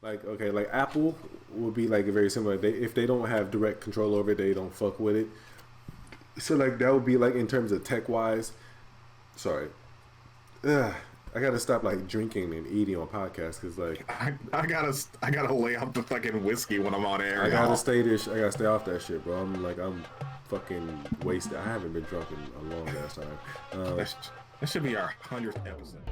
Like, okay, like Apple would be like a very similar. If they don't have direct control over it, they don't fuck with it. So like that would be like in terms of tech wise. Sorry, I gotta stop like drinking and eating on podcasts because like I gotta lay off the fucking whiskey when I'm on air. I gotta stay off that shit, bro. I'm fucking wasted. I haven't been drunk in a long ass time. That should be our 100th episode.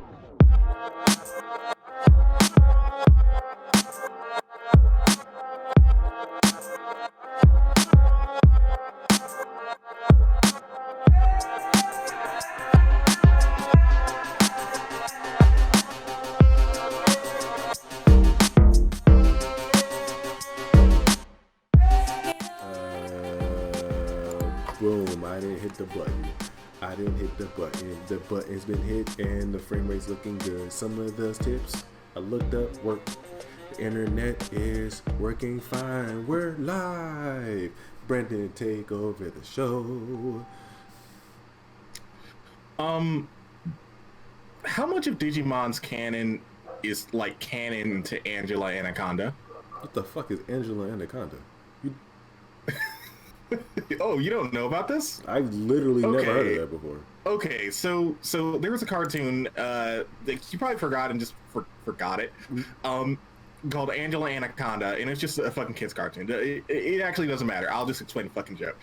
Boom, I didn't hit the button. The button's been hit and the frame rate's looking good. Some of those tips I looked up work. The internet is working fine. We're live. Brendan, take over the show. How much of Digimon's canon is like canon to Angela Anaconda? What the fuck is Angela Anaconda? Oh, you don't know about this? I've literally never heard of that before. Okay, so there was a cartoon that you probably forgot and just forgot it, called Angela Anaconda, and it's just a fucking kid's cartoon. It actually doesn't matter. I'll just explain the fucking joke.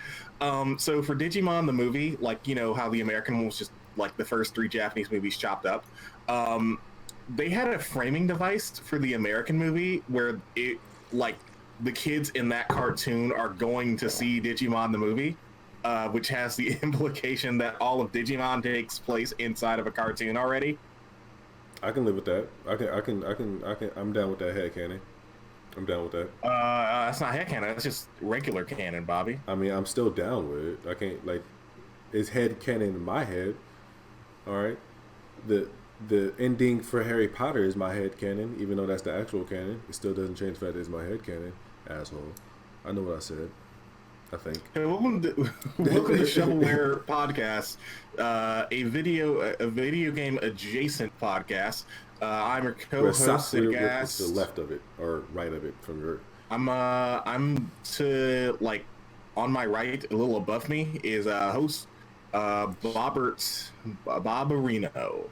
So for Digimon the movie, like, you know how the American one was just like the first 3 Japanese movies chopped up, they had a framing device for the American movie where it like the kids in that cartoon are going to see Digimon the movie, which has the implication that all of Digimon takes place inside of a cartoon already. I can live with that. I'm down with that headcanon. I'm down with that. That's not headcanon. That's just regular canon, Bobby. I mean, I'm still down with it. I can't, like, it's headcanon in my head. All right? The ending for Harry Potter is my headcanon, even though that's the actual canon. It still doesn't change the fact that it's my headcanon. Asshole. I know what I said. I think. Hey, welcome to Shovelware Podcast, a video game adjacent podcast. I'm your co-host, Sid Gas. To the left of it or right of it from your. I'm to like on my right, a little above me is host Boberts Barbarino.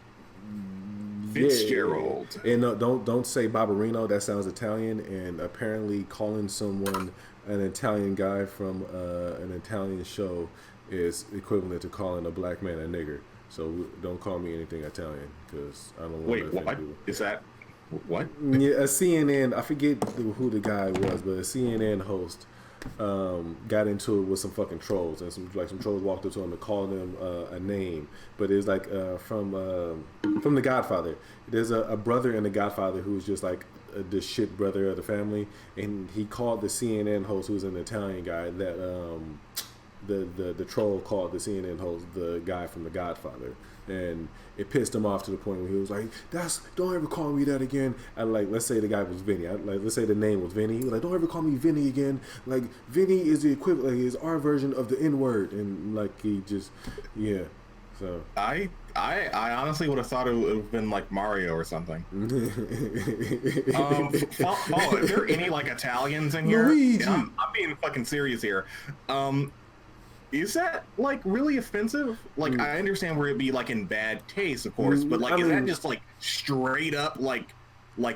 Fitzgerald. And don't say Barbarino. That sounds Italian. And apparently, calling someone an Italian guy from an Italian show is equivalent to calling a black man a nigger. So don't call me anything Italian because I don't want to. Wait, what is that? What? Yeah, a CNN. I forget who the guy was, but a CNN host got into it with some fucking trolls, and some trolls walked up to him and called him a name, but it's like from The Godfather. There's a brother in The Godfather who's just like the shit brother of the family, and he called the CNN host, who's an Italian guy, that the troll called the CNN host the guy from The Godfather, and it pissed him off to the point where he was like, don't ever call me that again. And like, let's say the guy was Vinny. Let's say the name was Vinny. He was like, don't ever call me Vinny again. Like, Vinny is the equivalent, like, is our version of the N-word. And like, he just, yeah. So I honestly would have thought it would have been like Mario or something. Paul, if there are any like Italians in here, Luigi. I'm being fucking serious here. Is that like really offensive? Like, I understand where it'd be like in bad taste, of course, but like, is that just like straight up like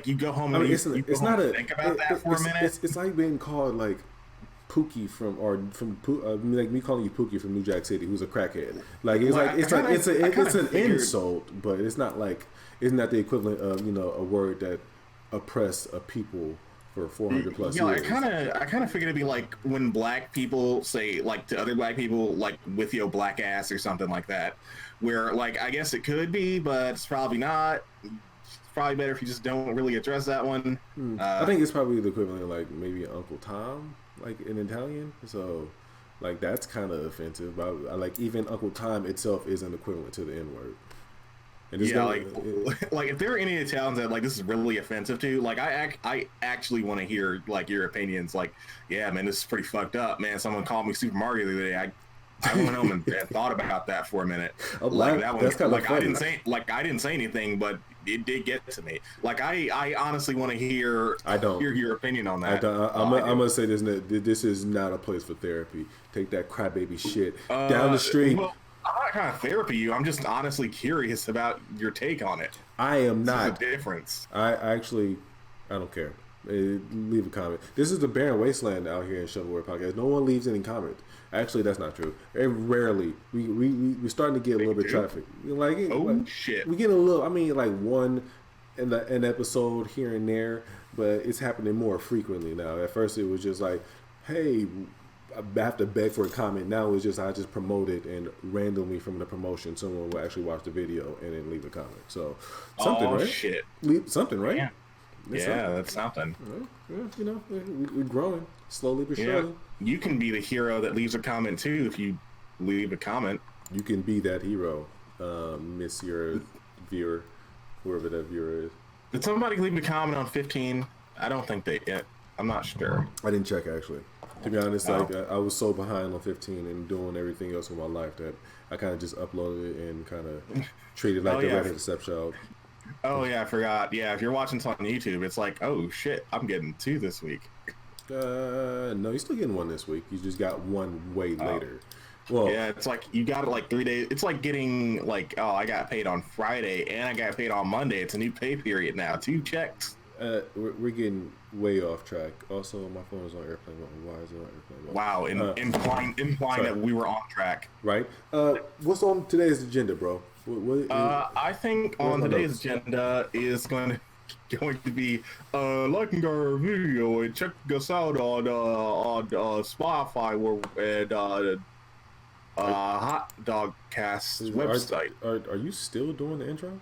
you go home and you think about that for a minute? It's like being called like Pookie from like me calling you Pookie from New Jack City, who's a crackhead. Like it's an insult, but it's not like isn't that the equivalent of a word that oppress a people for 400 plus years. I kind of figured it'd be like when black people say like to other black people like with your black ass or something like that, where like I guess it could be, but it's probably not. It's probably better if you just don't really address that one. I think it's probably the equivalent of like maybe Uncle Tom, like in Italian. So like that's kind of offensive. But like even Uncle Tom itself isn't equivalent to the N-word. Yeah, like if there are any Italians that like this is really offensive to, like I actually want to hear like your opinions. Like, yeah, man, this is pretty fucked up, man. Someone called me Super Mario the other day. I went home and thought about that for a minute. Like that one, that's kind of like funny. I didn't say anything, but it did get to me. Like I honestly want to hear your opinion on that. I'm gonna say this: this is not a place for therapy. Take that crybaby shit down the street. Well, I'm not trying to therapy you. I'm just honestly curious about your take on it. I am not. The difference. I don't care. Leave a comment. This is the barren wasteland out here in Shovelware Podcast. No one leaves any comment. Actually, that's not true. Rarely. We're starting to get a little bit of traffic. Shit. We get a little. I mean, like one in an episode here and there, but it's happening more frequently now. At first, it was just like, hey, I have to beg for a comment. Now it's just I just promote it, and randomly from the promotion, someone will actually watch the video and then leave a comment. So something, right? Shit. Something, right? Yeah. That's something. Yeah, we're growing slowly but surely. You can be the hero that leaves a comment too if you leave a comment. You can be that hero, miss your viewer, whoever that viewer is. Did somebody leave a comment on 15? I don't think they yet. I'm not sure. I didn't check actually. To be honest, like I was so behind on 15 and doing everything else in my life that I kind of just uploaded it and kind of treated like the red interception. Oh yeah, I forgot. Yeah, if you're watching this on YouTube, it's like, oh shit, I'm getting 2 this week. No, you're still getting 1 this week. You just got 1 way later. Well, yeah, it's like you got it like 3 days. It's like getting like, I got paid on Friday and I got paid on Monday. It's a new pay period now. 2 checks. We're getting way off track. Also, my phone is on airplane mode. Why is it on airplane mode? Wow, implying that we were on track. Right. What's on today's agenda, bro? I think on today's agenda is going to be liking our video and check us out on Spotify and Hot Dog Cast's website. Are you still doing the intro?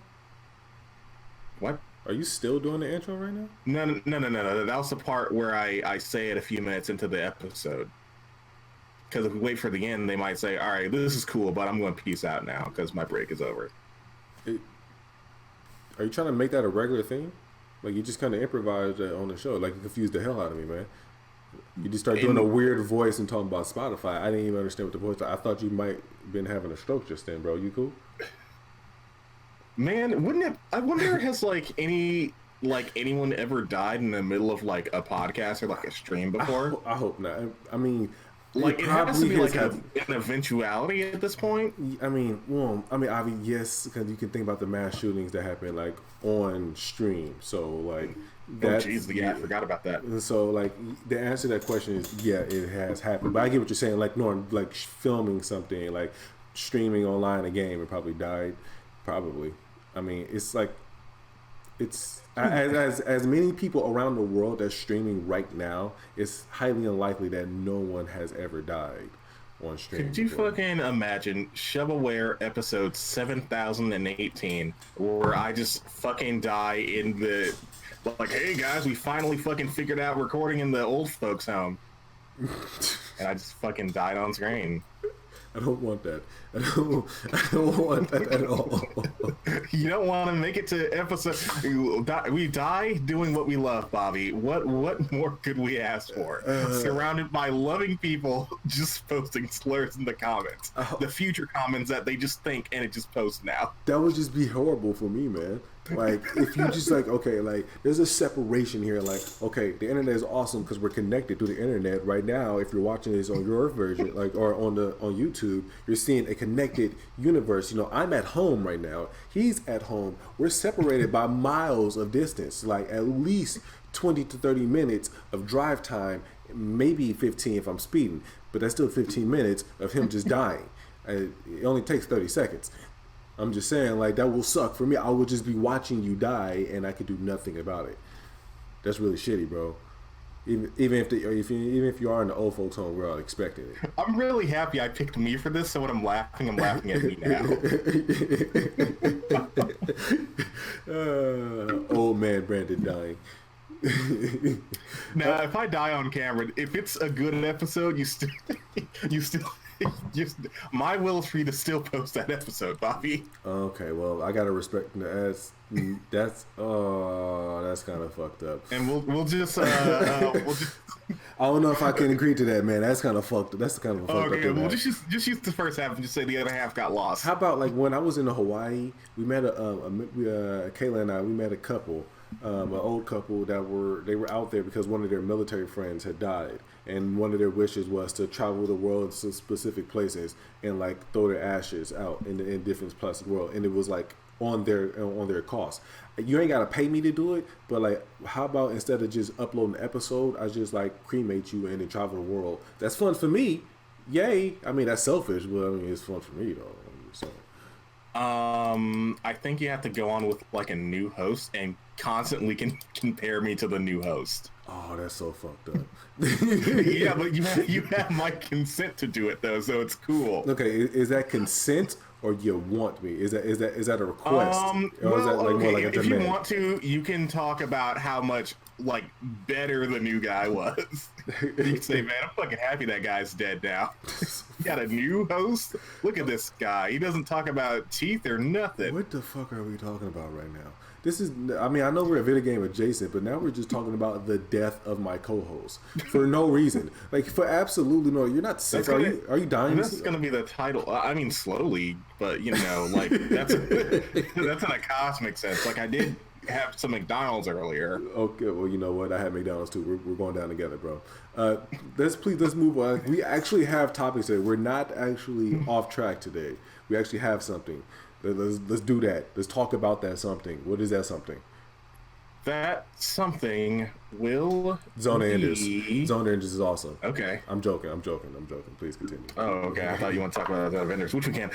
What? Are you still doing the intro right now? No. That was the part where I say it a few minutes into the episode. Because if we wait for the end, they might say, all right, this is cool, but I'm going to peace out now because my break is over. Are you trying to make that a regular thing? Like, you just kind of improvised on the show. Like, you confused the hell out of me, man. You just start doing a weird voice and talking about Spotify. I didn't even understand what the voice was. I thought you might have been having a stroke just then, bro. You cool? Man, I wonder, has anyone ever died in the middle of like a podcast or like a stream before? I hope not. I mean, like it has to be like an eventuality at this point. I mean, yes, because you can think about the mass shootings that happen like on stream. So like, I forgot about that. So like, the answer to that question is yeah, it has happened. But I get what you're saying. Like, no, like filming something, like streaming online a game, it probably died. Probably. I mean, it's like, it's as many people around the world that's streaming right now, it's highly unlikely that no one has ever died on stream. Could you fucking imagine Shovelware episode 7018 where I just fucking die in the, like, hey guys, we finally fucking figured out recording in the old folks home. And I just fucking died on screen. I don't want that. I don't want that at all. You don't want to make it to episode. We die doing what we love, Bobby. What more could we ask for? Surrounded by loving people, just posting slurs in the comments. The future comments that they just think and it just posts now. That would just be horrible for me, man. Like, if you just like, okay, like there's a separation here. Like, okay, the internet is awesome because we're connected to the internet right now. If you're watching this on your version, like, or on YouTube, you're seeing a connected universe. You know, I'm at home right now. He's at home. We're separated by miles of distance, like at least 20 to 30 minutes of drive time, maybe 15 if I'm speeding, but that's still 15 minutes of him just dying. It only takes 30 seconds. I'm just saying, like, that will suck for me. I will just be watching you die, and I could do nothing about it. That's really shitty, bro. Even if you are in the old folks' home, we're all expecting it. I'm really happy I picked me for this, so when I'm laughing at me now. Old man Brandon dying. Now, if I die on camera, if it's a good episode, you still. My will is for you to still post that episode, Bobby. Okay, well, I gotta respect that's kind of fucked up. And we'll just I don't know if I can agree to that, man. That's kind of fucked. That's kind of a fucked up. Okay, well, just use the first half and just say the other half got lost. How about like when I was in Hawaii, we met Kayla and I. We met a couple, an old couple they were out there because one of their military friends had died, and one of their wishes was to travel the world to specific places and like throw their ashes out in different parts of the world, and it was like on their cost. You ain't gotta pay me to do it, but like, how about instead of just uploading an episode, I just like cremate you and then travel the world? That's fun for me. Yay! I mean, that's selfish, but I mean, it's fun for me though. So, I think you have to go on with like a new host and constantly compare me to the new host. Oh, that's so fucked up. Yeah, but you have my consent to do it though, so it's cool. Okay, is that consent? Or you want me? Is that a request? Or is that like more like a demand? If you want to, you can talk about how much like better the new guy was. You can say, man, I'm fucking happy that guy's dead now. You got a new host? Look at this guy. He doesn't talk about teeth or nothing. What the fuck are we talking about right now? This is, I mean, I know we're a video game adjacent, but now we're just talking about the death of my co-host for no reason. Like, for absolutely no, you're not sick. Are you dying? This is going to be the title. I mean, slowly, but you know, like that's in a cosmic sense. Like I did have some McDonald's earlier. Okay, well, you know what? I had McDonald's too. We're going down together, bro. Let's move on. We actually have topics today. We're not actually off track today. We actually have something. Let's do that. Let's talk about that something. What is that something? That something will Zone Enders. Zone Enders is awesome. Okay. I'm joking. Please continue. Oh, okay. I thought you want to talk about the vendors, which we can.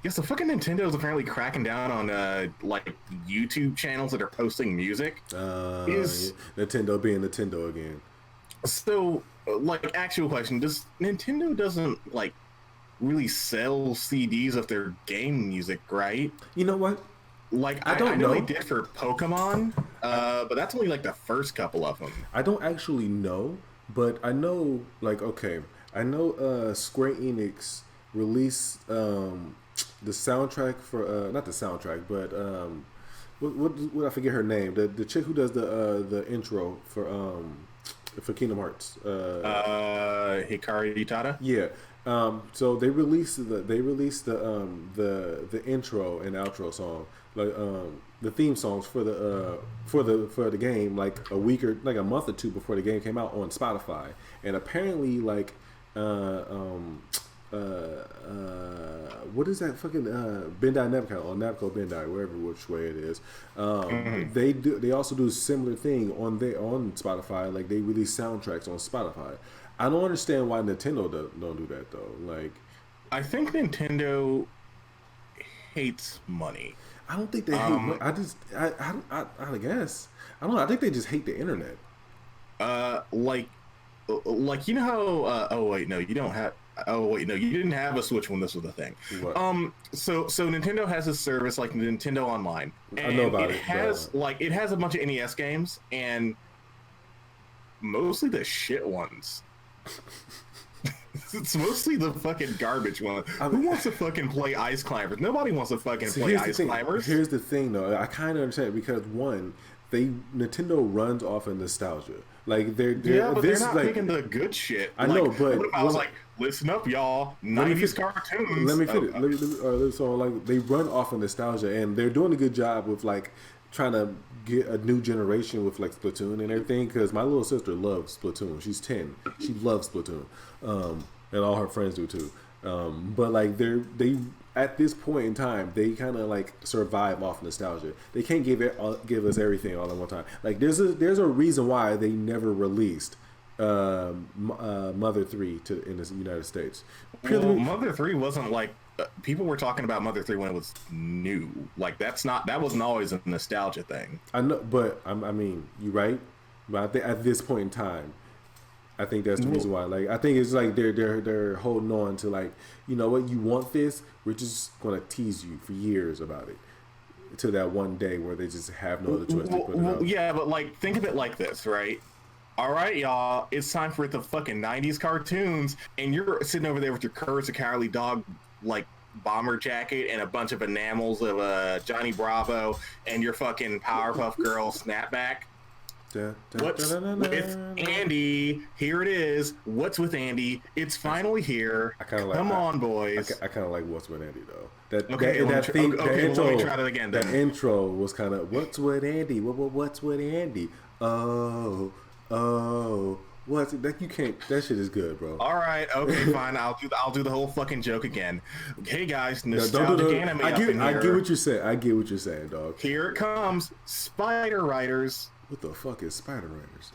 Yes, the fucking Nintendo is apparently cracking down on like YouTube channels that are posting music. Nintendo being Nintendo again. So, like, actual question: Nintendo doesn't like really sell CDs of their game music, right? You know what? Like, I know they did for Pokemon, but that's only like the first couple of them. I don't actually know, but I know, like, okay, I know Square Enix released the soundtrack for not the soundtrack, but what I forget her name, the chick who does the intro for Kingdom Hearts. Hikaru Utada? Yeah. So they released the intro and outro song, like the theme songs for the game, like a week or like a month or two before the game came out on Spotify, and apparently like what is that fucking Bandai Namco or Namco Bandai, wherever which way it is. They also do a similar thing on Spotify, like they release soundtracks on Spotify. I don't understand why Nintendo don't do that though. Like, I think Nintendo hates money. I don't think they hate money. I guess I don't know. I think they just hate the internet. Like you know how? Oh wait, no, you don't have. Oh wait, no, you didn't have a Switch when this was a thing. What? So Nintendo has a service like Nintendo Online. And I know about it. It has a bunch of NES games and mostly the shit ones. It's mostly the fucking garbage one. Who wants to fucking play Ice Climbers? Nobody wants to fucking play Ice Climbers. Here's the thing, though. I kind of understand because Nintendo runs off of nostalgia. Like they're not picking the good shit. I know, but I was like, listen up, y'all. 90s cartoons. Let me finish. So like they run off of nostalgia, and they're doing a good job with like trying to get a new generation with like Splatoon and everything. Because my little sister loves Splatoon. She's 10. She loves Splatoon, and all her friends do too. But like they at this point in time, they kind of like survive off nostalgia. They can't give us everything all at one time. Like there's a reason why they never released Mother 3 in the United States. Well, Mother 3 wasn't like people were talking about Mother 3 when it was new. Like that wasn't always a nostalgia thing. I know, but I mean, you're right. But I think at this point in time, I think that's the reason why. Like, I think it's like they're holding on to like, you know what, you want this, we're just gonna tease you for years about it, to that one day where they just have no other choice to put it out. Yeah, but like, think of it like this, right? All right, y'all, it's time for the fucking 90s cartoons, and you're sitting over there with your Courage the Cowardly Dog like bomber jacket and a bunch of enamels of Johnny Bravo and your fucking Powerpuff Girl snapback. What's with Andy? Here it is. What's with Andy? It's finally here. Come on, boys. I kind of like What's with Andy though. That intro. Let me try that again. That intro was kind of What's with Andy? What's with Andy? Oh. What's that? You can't. That shit is good, bro. All right. Okay. Fine. I'll do the whole fucking joke again. Hey guys, nostalgic anime. I get what you're saying. I get what you're saying, dog. Here it comes. Spider Riders. What the fuck is Spider Riders?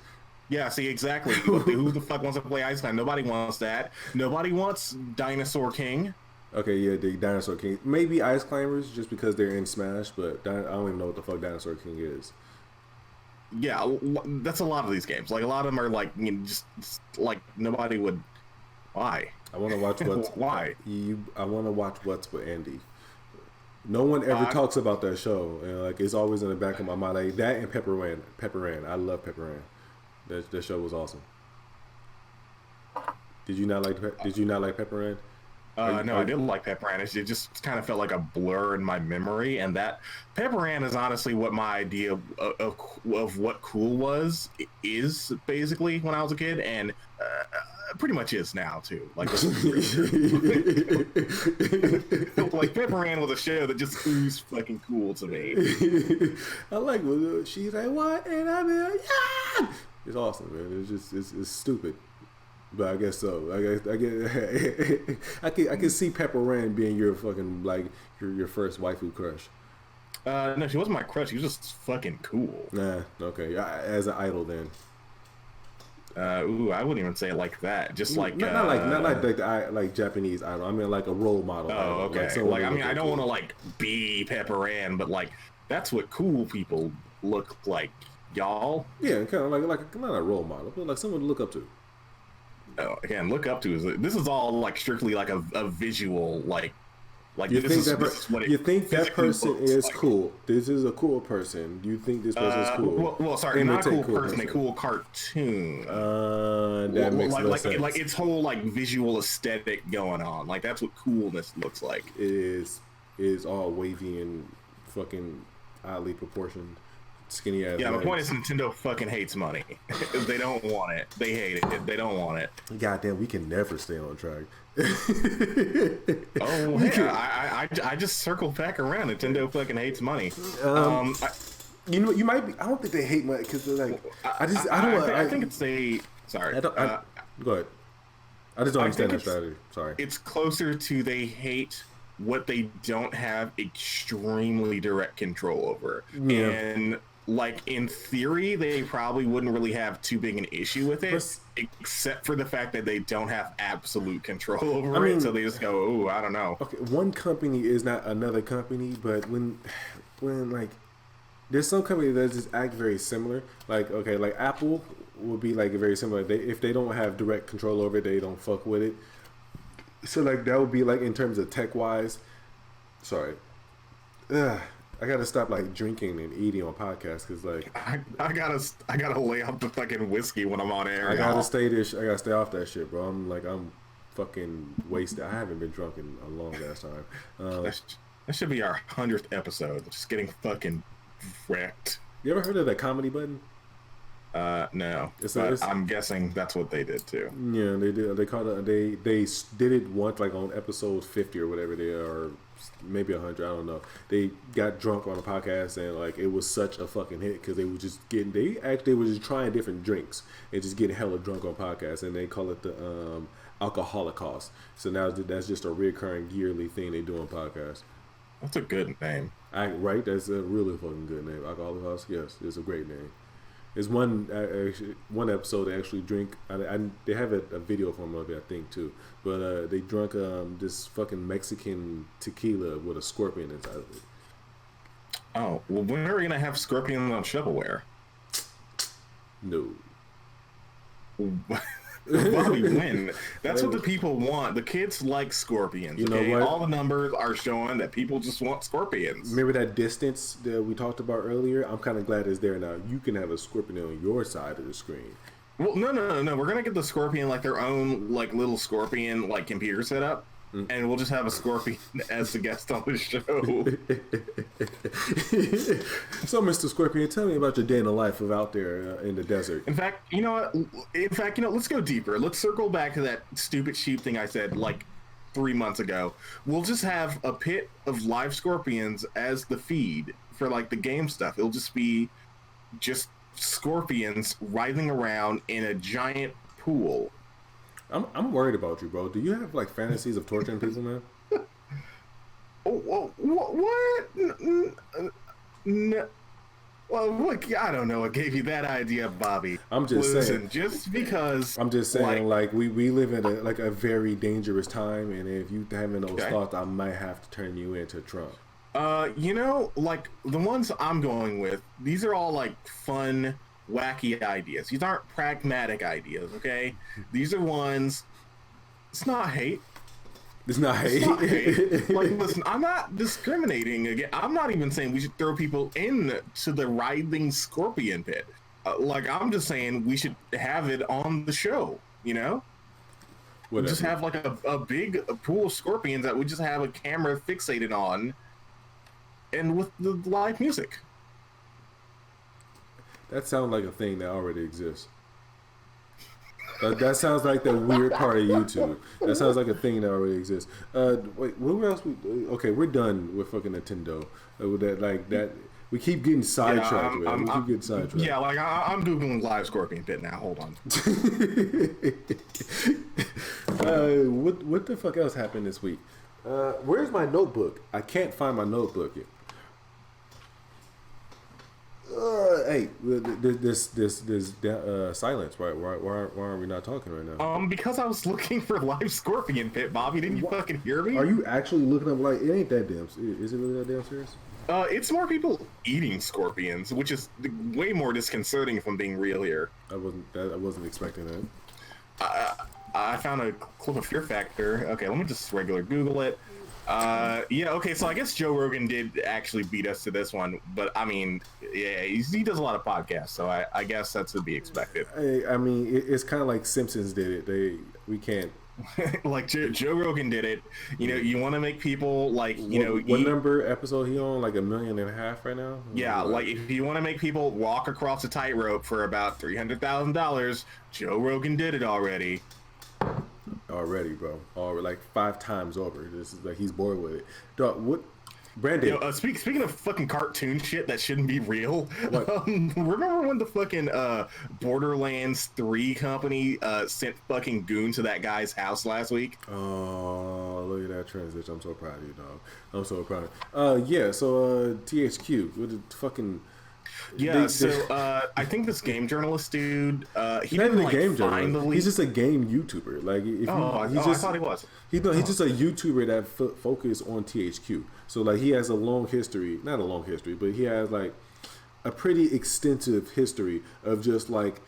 Yeah, see, exactly. Who the fuck wants to play Ice Climb? Nobody wants that. Nobody wants Dinosaur King. Okay, yeah, the Dinosaur King. Maybe Ice Climbers, just because they're in Smash, but I don't even know what the fuck Dinosaur King is. Yeah, that's a lot of these games. Like, a lot of them are, like, you know, just like, nobody would... Why? I want to watch what's... Why? I want to watch What's with Andy. No one ever talks about that show, and like it's always in the back of my mind. Like that and Pepper Ann. I love Pepper Ann. That show was awesome. Did you not like Pepper Ann? No, I didn't like Pepper Ann. It just kind of felt like a blur in my memory, and that Pepper Ann is honestly what my idea of what cool is basically when I was a kid, and pretty much is now too. Like, like Pepper Ann was a show that just oozed fucking cool to me. I like when she's like, "What?" and I'm like, "Yeah!" It's awesome, man. It's stupid. But I guess so. I can see Pepper Ann being your fucking like your first waifu crush. No, she wasn't my crush. She was just fucking cool. Nah, okay. As an idol, then. I wouldn't even say it like that. Just like not like Japanese idol. I mean like a role model. Oh, okay. Like I mean, I don't want to like be Pepper Ann, but like that's what cool people look like, y'all. Yeah, kind of like not a role model, but like someone to look up to. Again, look up to this is all like strictly like a visual like you think that person is like. Cool. This is a cool person. Do you think this person is cool? Well, sorry, not a cool person, a cool cartoon. That makes no sense. Like its whole like visual aesthetic going on. Like that's what coolness looks like. It is all wavy and fucking oddly proportioned. Skinny ass. Yeah, my point is Nintendo fucking hates money. They don't want it. They hate it. They don't want it. Goddamn, we can never stay on track. I just circled back around. Nintendo fucking hates money. You know, you might be. I don't think they hate money because they're like. I think it's a. Sorry. Go ahead. I just don't understand that strategy. Sorry. It's closer to they hate what they don't have extremely direct control over. Yeah. And like in theory, they probably wouldn't really have too big an issue with it, except for the fact that they don't have absolute control over it. So they just go, "Oh, I don't know." Okay, one company is not another company, but when like there's some companies that just act very similar. Like like Apple would be like very similar. If they don't have direct control over it, they don't fuck with it. So like that would be like in terms of tech wise. Sorry. I gotta stop like drinking and eating on podcasts because like I gotta lay off the fucking whiskey when I'm on air. I gotta stay off that shit, bro. I'm fucking wasted. I haven't been drunk in a long ass time. That should be our 100th episode. Just getting fucking wrecked. You ever heard of that comedy button? No. I'm guessing that's what they did too. Yeah, they did. They called it. They did it once, like on episode 50 or whatever they are, or maybe 100. I don't know. They got drunk on a podcast and like it was such a fucking hit because they were just getting. They actually were just trying different drinks and just getting hella drunk on podcasts, and they call it the Alcoholocaust. So now that's just a recurring yearly thing they do on podcasts. That's a good name. Right? That's a really fucking good name. Alcoholocaust. Yes, it's a great name. There's one episode they actually drink. They have a video from it, I think too. But they drunk this fucking Mexican tequila with a scorpion inside of it. Oh well, when are we gonna have scorpions on shovelware? No. Bobby, when? That's what the people want. The kids like scorpions. You know what? All the numbers are showing that people just want scorpions. Remember that distance that we talked about earlier? I'm kind of glad it's there now. You can have a scorpion on your side of the screen. Well, no. We're gonna get the scorpion like their own like little scorpion like computer setup. and we'll just have a scorpion as the guest on the show. So, Mr. Scorpion, tell me about your day in the life of out there in the desert. In fact, you know what? Let's go deeper. Let's circle back to that stupid sheep thing I said like 3 months ago. We'll just have a pit of live scorpions as the feed for like the game stuff. It'll just be just scorpions writhing around in a giant pool. I'm worried about you, bro. Do you have like fantasies of torturing people, man? What? No. Well, look, I don't know what gave you that idea, Bobby. I'm just saying. Just because. I'm just saying, like we live in a very dangerous time, and if you having those thoughts, I might have to turn you into Trump. You know, like the ones I'm going with, these are all like fun, wacky ideas. These aren't pragmatic ideas, okay? These are ones. It's not hate. It's not hate. Like, listen, I'm not discriminating again. I'm not even saying we should throw people into the writhing scorpion pit. Like, I'm just saying we should have it on the show, you know? Whatever. Just have like a big pool of scorpions that we just have a camera fixated on, and with the live music. That sounds like a thing that already exists. That sounds like the weird part of YouTube. That sounds like a thing that already exists. Wait, where else? Okay, we're done with fucking Nintendo. That we keep getting sidetracked. We keep getting sidetracked. Yeah, like I'm googling live scorpion pit now. Hold on. What the fuck else happened this week? Where's my notebook? I can't find my notebook yet. Hey, this silence. Why are we not talking right now? Because I was looking for live scorpion pit, Bobby. Didn't you fucking hear me? Are you actually looking up like it ain't that damn? Is it really that damn serious? It's more people eating scorpions, which is way more disconcerting if I'm being real here. I wasn't expecting that. I found a clip of Fear Factor. Okay, let me just regular Google it. Yeah, okay, so I guess Joe Rogan did actually beat us to this one, but I mean, yeah, he does a lot of podcasts, so I guess that's to be expected. I mean, it's kind of like Simpsons did it. We can't. Like Joe Rogan did it. You know, you want to make people like, what number episode he on? Like 1.5 million right now? Yeah, like if you want to make people walk across a tightrope for about $300,000, Joe Rogan did it already. Already, bro. Already, like 5 times over. This is like he's bored with it. Dog, what? Brandon. Speaking of fucking cartoon shit that shouldn't be real, remember when the fucking Borderlands 3 company sent fucking goons to that guy's house last week? Oh, look at that transition. I'm so proud of you, dog. I'm so proud of you. Yeah, so THQ, what the fucking... Yeah, I think this game journalist dude, he not didn't even a game find journalist. He's just a game YouTuber. Like, I thought he was. He's just a YouTuber that focused on THQ. So like he has a long history, not a long history, but he has like a pretty extensive history of just like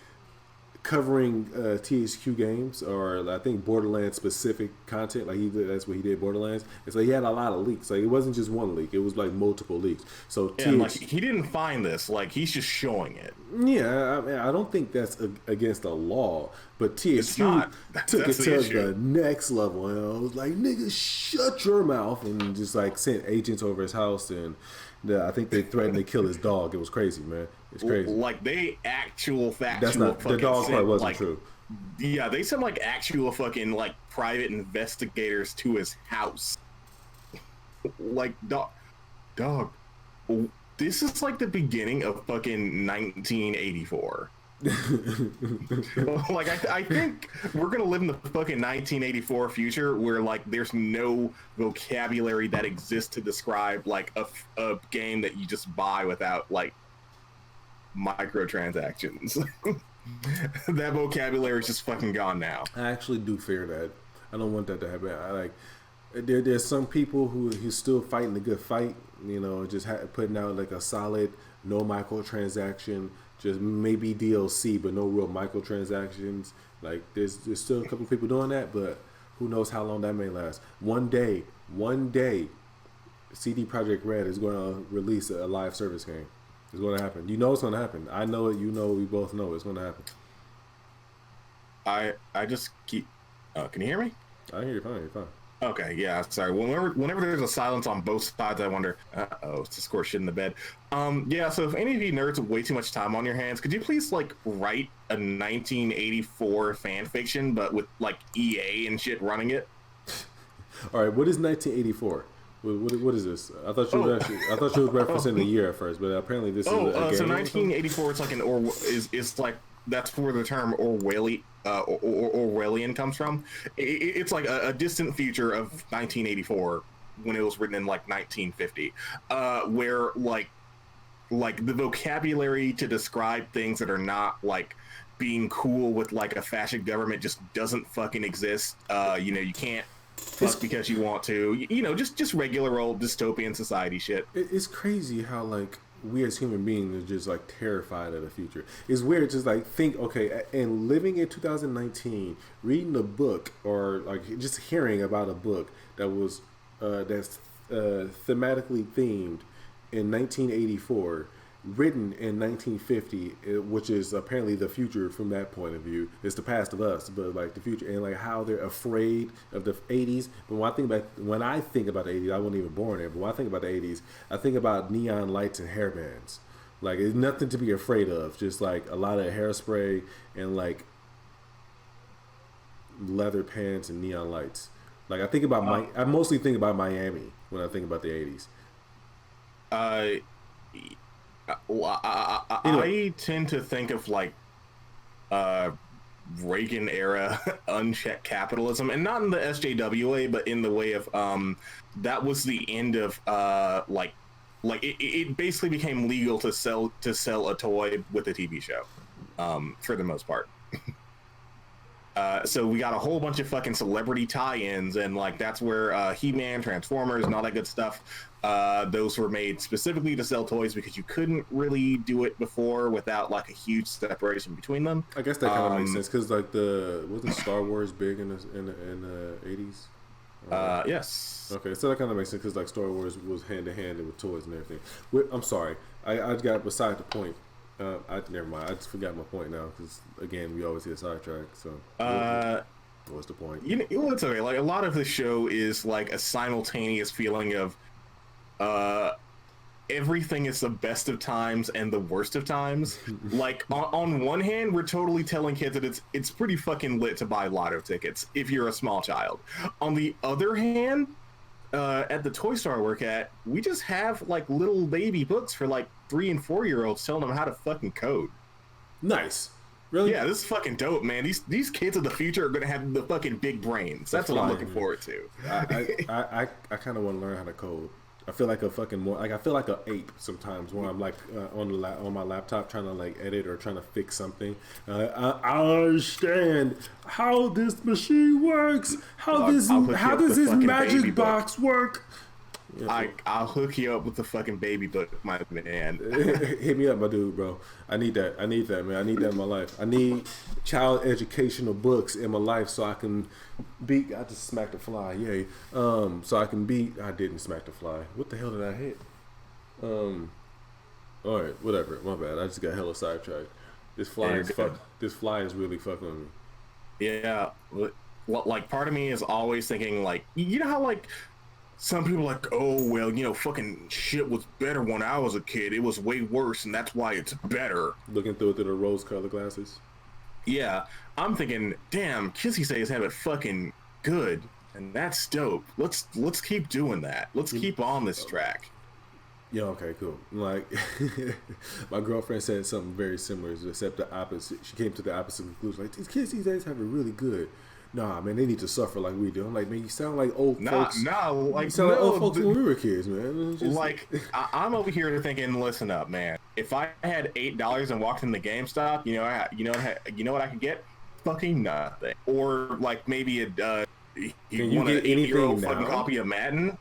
covering THQ games, or I think Borderlands specific content. Like that's what he did, Borderlands. And so he had a lot of leaks. Like it wasn't just one leak; it was like multiple leaks. So yeah, like he didn't find this. Like he's just showing it. Yeah, I mean, I don't think that's against the law, but THQ took it to the next level. And I was like, "Nigga, shut your mouth!" And just like sent agents over his house, and I think they threatened to kill his dog. It was crazy, man. It's crazy. Like they factual. That's not the dog part wasn't like, true. Yeah, they sent like actual fucking like private investigators to his house. Like dog. This is like the beginning of fucking 1984. Like I think we're gonna live in the fucking 1984 future where like there's no vocabulary that exists to describe like a game that you just buy without like microtransactions. That vocabulary is just fucking gone now. I actually do fear that. I don't want that to happen. I like there's some people who's still fighting the good fight, you know, just putting out like a solid no microtransaction, just maybe DLC but no real microtransactions. Like there's still a couple of people doing that, but who knows how long that may last. One day CD Projekt Red is going to release a live service game. It's going to happen. You know it's going to happen. I know it. You know, we both know it's going to happen. I just keep... can you hear me? I hear you fine. You're fine. Okay, yeah, sorry. Whenever there's a silence on both sides, I wonder, oh, it's the score shit in the bed. Yeah, so if any of you nerds have way too much time on your hands, could you please, like, write a 1984 fan fiction, but with, like, EA and shit running it? All right, what is 1984? What is this? I thought you was referencing the year at first, but apparently this is a game. So 1984 is like is like that's where the term Orwellian comes from. It's like a distant future of 1984 when it was written in like 1950, where like the vocabulary to describe things that are not like being cool with like a fascist government just doesn't fucking exist. You can't fuck because you want to. Just regular old dystopian society shit. It's crazy how like we as human beings are just like terrified of the future. It's weird, just like think, okay, and living in 2019, reading a book or like just hearing about a book that was that's thematically themed in 1984, written in 1950, which is apparently the future from that point of view. It's the past of us, but like the future, and like how they're afraid of the 80s. But when I think about the 80s, I wasn't even born there. But when I think about the 80s, I think about neon lights and hairbands. Like it's nothing to be afraid of. Just like a lot of hairspray and like leather pants and neon lights. Like I think about I mostly think about Miami when I think about the 80s. I tend to think of like Reagan era unchecked capitalism, and not in the SJWA, but in the way of that was the end of it basically became legal to sell a toy with a TV show, for the most part. So we got a whole bunch of fucking celebrity tie-ins, and like that's where He-Man, Transformers, and all that good stuff. Those were made specifically to sell toys because you couldn't really do it before without like a huge separation between them. I guess that kind of makes sense because like wasn't Star Wars big in the 80s? Yes. Okay, so that kind of makes sense because like Star Wars was hand in hand with toys and everything. I'm sorry, I got beside the point. Never mind. I just forgot my point now because again we always get sidetracked. So what's the point? It's okay. Like a lot of the show is like a simultaneous feeling of everything is the best of times and the worst of times. Like on one hand, we're totally telling kids that it's pretty fucking lit to buy lotto tickets if you're a small child. On the other hand, at the toy store I work at, we just have like little baby books for like 3 and 4 year olds telling them how to fucking code. Nice. Really? Yeah, this is fucking dope, man. These kids of the future are gonna have the fucking big brains. That's what I'm looking forward to. I kind of want to learn how to code. I feel like I feel like an ape sometimes when I'm like on my laptop trying to like edit or trying to fix something. I understand how this machine works. How does this magic box work? Yeah, I'll hook you up with the fucking baby book, my man. Hit me up, my dude, bro. I need that, man. I need that in my life. I need child educational books in my life so I can beat. I just smacked a fly, yay. So I can beat. I didn't smack the fly. What the hell did I hit? All right, whatever. My bad. I just got hella sidetracked. This fly is really fucking with me. Yeah, like part of me is always thinking like, you know how like. Some people are like, oh, well, fucking shit was better when I was a kid. It was way worse, and that's why it's better. Looking through the rose-colored glasses? Yeah. I'm thinking, damn, Kissy Says have it fucking good, and that's dope. Let's keep doing that. Let's keep on this track. Yeah, okay, cool. Like, my girlfriend said something very similar, except the opposite. She came to the opposite conclusion. Like, these kids these days have it really good. Nah, man, they need to suffer like we do. I'm like, man, you sound like old folks. Like, you sound like old folks when we were kids, man. Like, I'm over here thinking, listen up, man. If I had $8 and walked in the GameStop, you know what I could get? Fucking nothing. Or like maybe you want an 8-year-old fucking copy of Madden?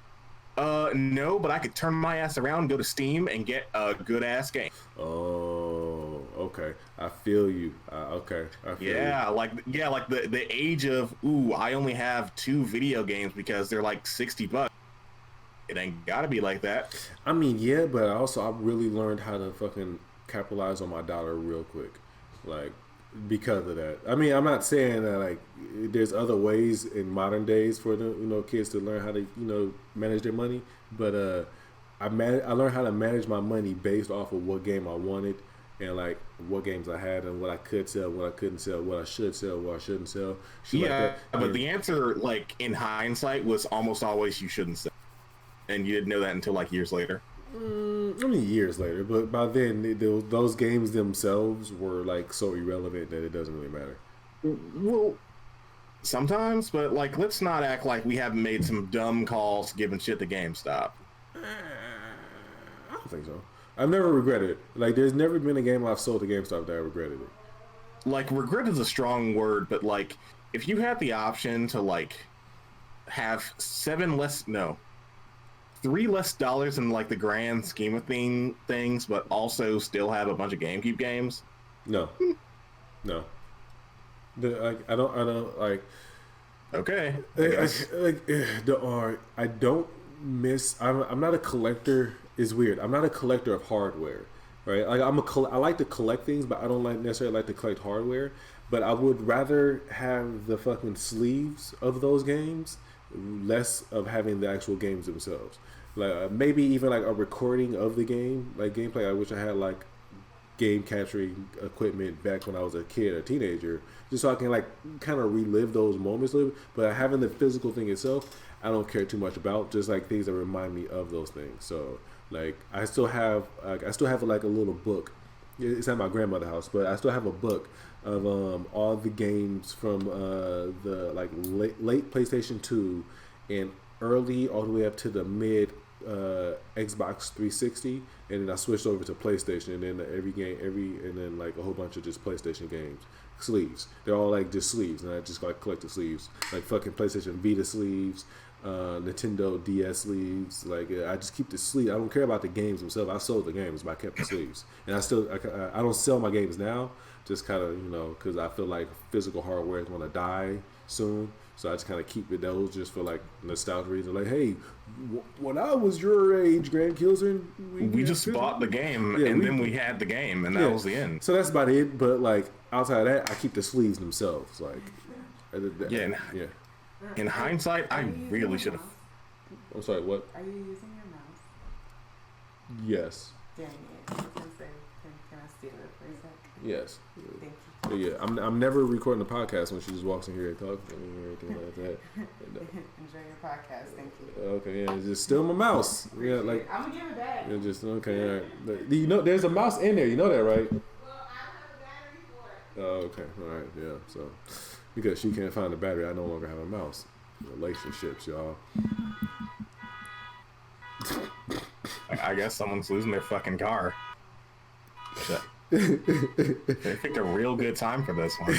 No, but I could turn my ass around, go to Steam, and get a good ass game. Oh, okay. I feel you. Okay. I feel you. Like the age of I only have 2 video games because they're like $60. It ain't gotta be like that. I mean, yeah, but also I really learned how to fucking capitalize on my dollar real quick. Like because of that. I mean, I'm not saying that like there's other ways in modern days for the kids to learn how to manage their money, but I learned how to manage my money based off of what game I wanted and like what games I had and what I could sell, what I couldn't sell, what I should sell, what I shouldn't sell. Shit yeah, like that. But the answer, like in hindsight, was almost always you shouldn't sell, and you didn't know that until like years later. I mean, years later, but by then those games themselves were like so irrelevant that it doesn't really matter. Well, sometimes, but like, let's not act like we haven't made some dumb calls giving shit to GameStop. I don't think so. I've never regretted it. Like, there's never been a game I've sold to GameStop that I regretted it. Like, regret is a strong word, but like, if you had the option to like have $3 less dollars in like the grand scheme of things, but also still have a bunch of GameCube games. No. I don't like. Okay. I don't miss. I'm not a collector. It's weird. I'm not a collector of hardware, right? Like I like to collect things, but I don't necessarily like to collect hardware. But I would rather have the fucking sleeves of those games, less of having the actual games themselves. Like maybe even like a recording of the game, like gameplay. I wish I had like game capturing equipment back when I was a kid, a teenager, just so I can like kind of relive those moments a little bit. But having the physical thing itself, I don't care too much about. Just like things that remind me of those things. So like I still have like a little book. It's at my grandmother's house, but I still have a book of all the games from the like late PlayStation 2 and early all the way up to the mid Xbox 360, and then I switched over to PlayStation, and then and then like a whole bunch of just PlayStation games sleeves. They're all like just sleeves, and I just like collect the sleeves, like fucking PlayStation Vita sleeves, Nintendo DS sleeves. Like I just keep the sleeve. I don't care about the games themselves. I sold the games, but I kept the sleeves, and I don't sell my games now. Just kind of because I feel like physical hardware is going to die soon. So I just kind of keep it those just for like nostalgia reasons. Like, hey, when I was your age, Grand Kilson, we just bought the game, and then we had the game, and that was the end. So that's about it. But like outside of that, I keep the sleeves themselves. Like, In hindsight, I really should have. I'm sorry. What? Are you using your mouse? Yes. Dang it! I was gonna say, can I steal it for a sec? Yes. Thank you. But yeah, I'm never recording the podcast when she just walks in here and talks to me or anything like that. Enjoy your podcast. Thank you. Okay, yeah, just steal my mouse. Yeah, like I'm gonna give it back. yeah, just okay. All right. You know, there's a mouse in there. You know that, right? Well, I don't have a battery for it. Oh, okay. All right. Yeah. So because she can't find the battery, I no longer have a mouse. Relationships, y'all. I guess someone's losing their fucking car. They picked a real good time for this one.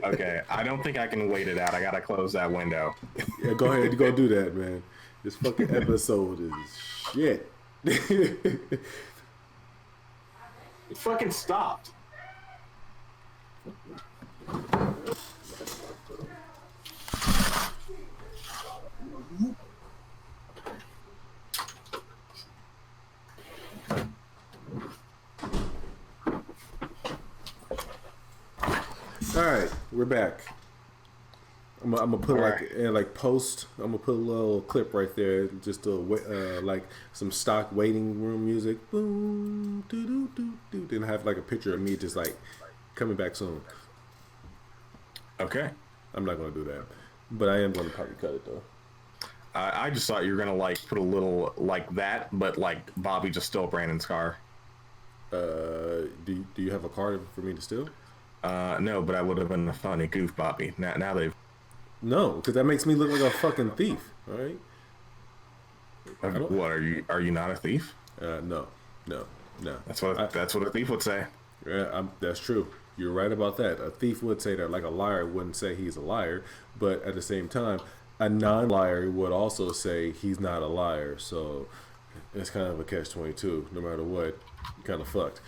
Okay, I don't think I can wait it out. I gotta close that window. Yeah, go ahead. Go do that, man. This fucking episode is shit. It fucking stopped. All right, we're back. I'm gonna put post. I'm gonna put a little clip right there, just to like some stock waiting room music. Boom, doo doo doo doo. Then have like a picture of me just like coming back soon. Okay. I'm not gonna do that, but I am gonna probably cut it though. I just thought you were gonna like put a little like that, but like Bobby just stole Brandon's car. Do you have a card for me to steal? No, but I would have been a funny goof, Bobby. Now they've. No, because that makes me look like a fucking thief. All right. What are you? Are you not a thief? No. That's what a thief would say. Yeah, that's true. You're right about that. A thief would say that, like a liar wouldn't say he's a liar, but at the same time, a non-liar would also say he's not a liar. So it's kind of a catch-22. No matter what, you're kind of fucked.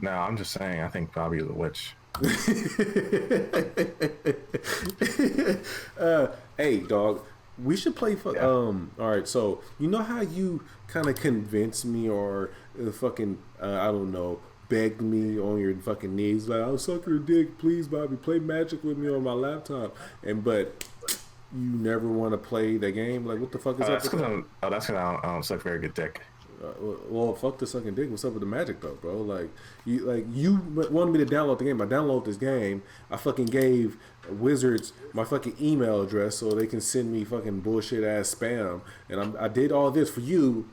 No, I'm just saying. I think Bobby is a witch. Hey, dog. We should play. All right. So you know how you kind of convince me, or fucking I don't know, begged me on your fucking knees, like, I'll suck your dick, please, Bobby, play Magic with me on my laptop. But you never want to play the game. Like, what the fuck is up? That's because I don't suck very good dick. Well, fuck the sucking dick. What's up with the Magic though, bro? Like you wanted me to download the game. I download this game. I fucking gave Wizards my fucking email address so they can send me fucking bullshit ass spam. And I did all this for you,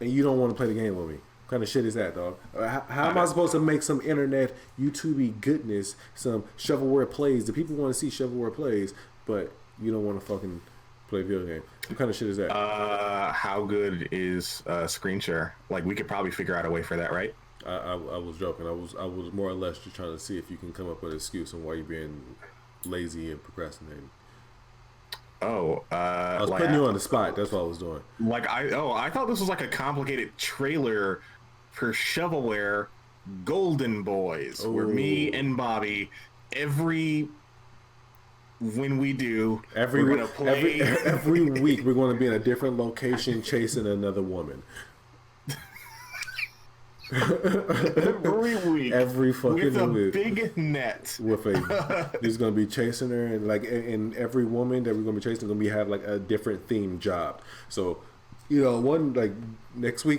and you don't want to play the game with me. What kind of shit is that, dog? How am I supposed to make some internet YouTube goodness, some shovelware plays? The people want to see shovelware plays, but you don't want to fucking play video game. What kind of shit is that? How good is screen share? Like, we could probably figure out a way for that, right? I was joking. I was more or less just trying to see if you can come up with an excuse on why you're being lazy and procrastinating. Oh, I was putting you on the spot. That's what I was doing. Like I thought this was like a complicated trailer for Shovelware Golden Boys, where me and Bobby when we do, we're gonna play every week. We're going to be in a different location chasing another woman. Every week, every fucking with a week, big net. He's gonna be chasing her, and like, and every woman that we're gonna be chasing gonna have like a different themed job. So, one like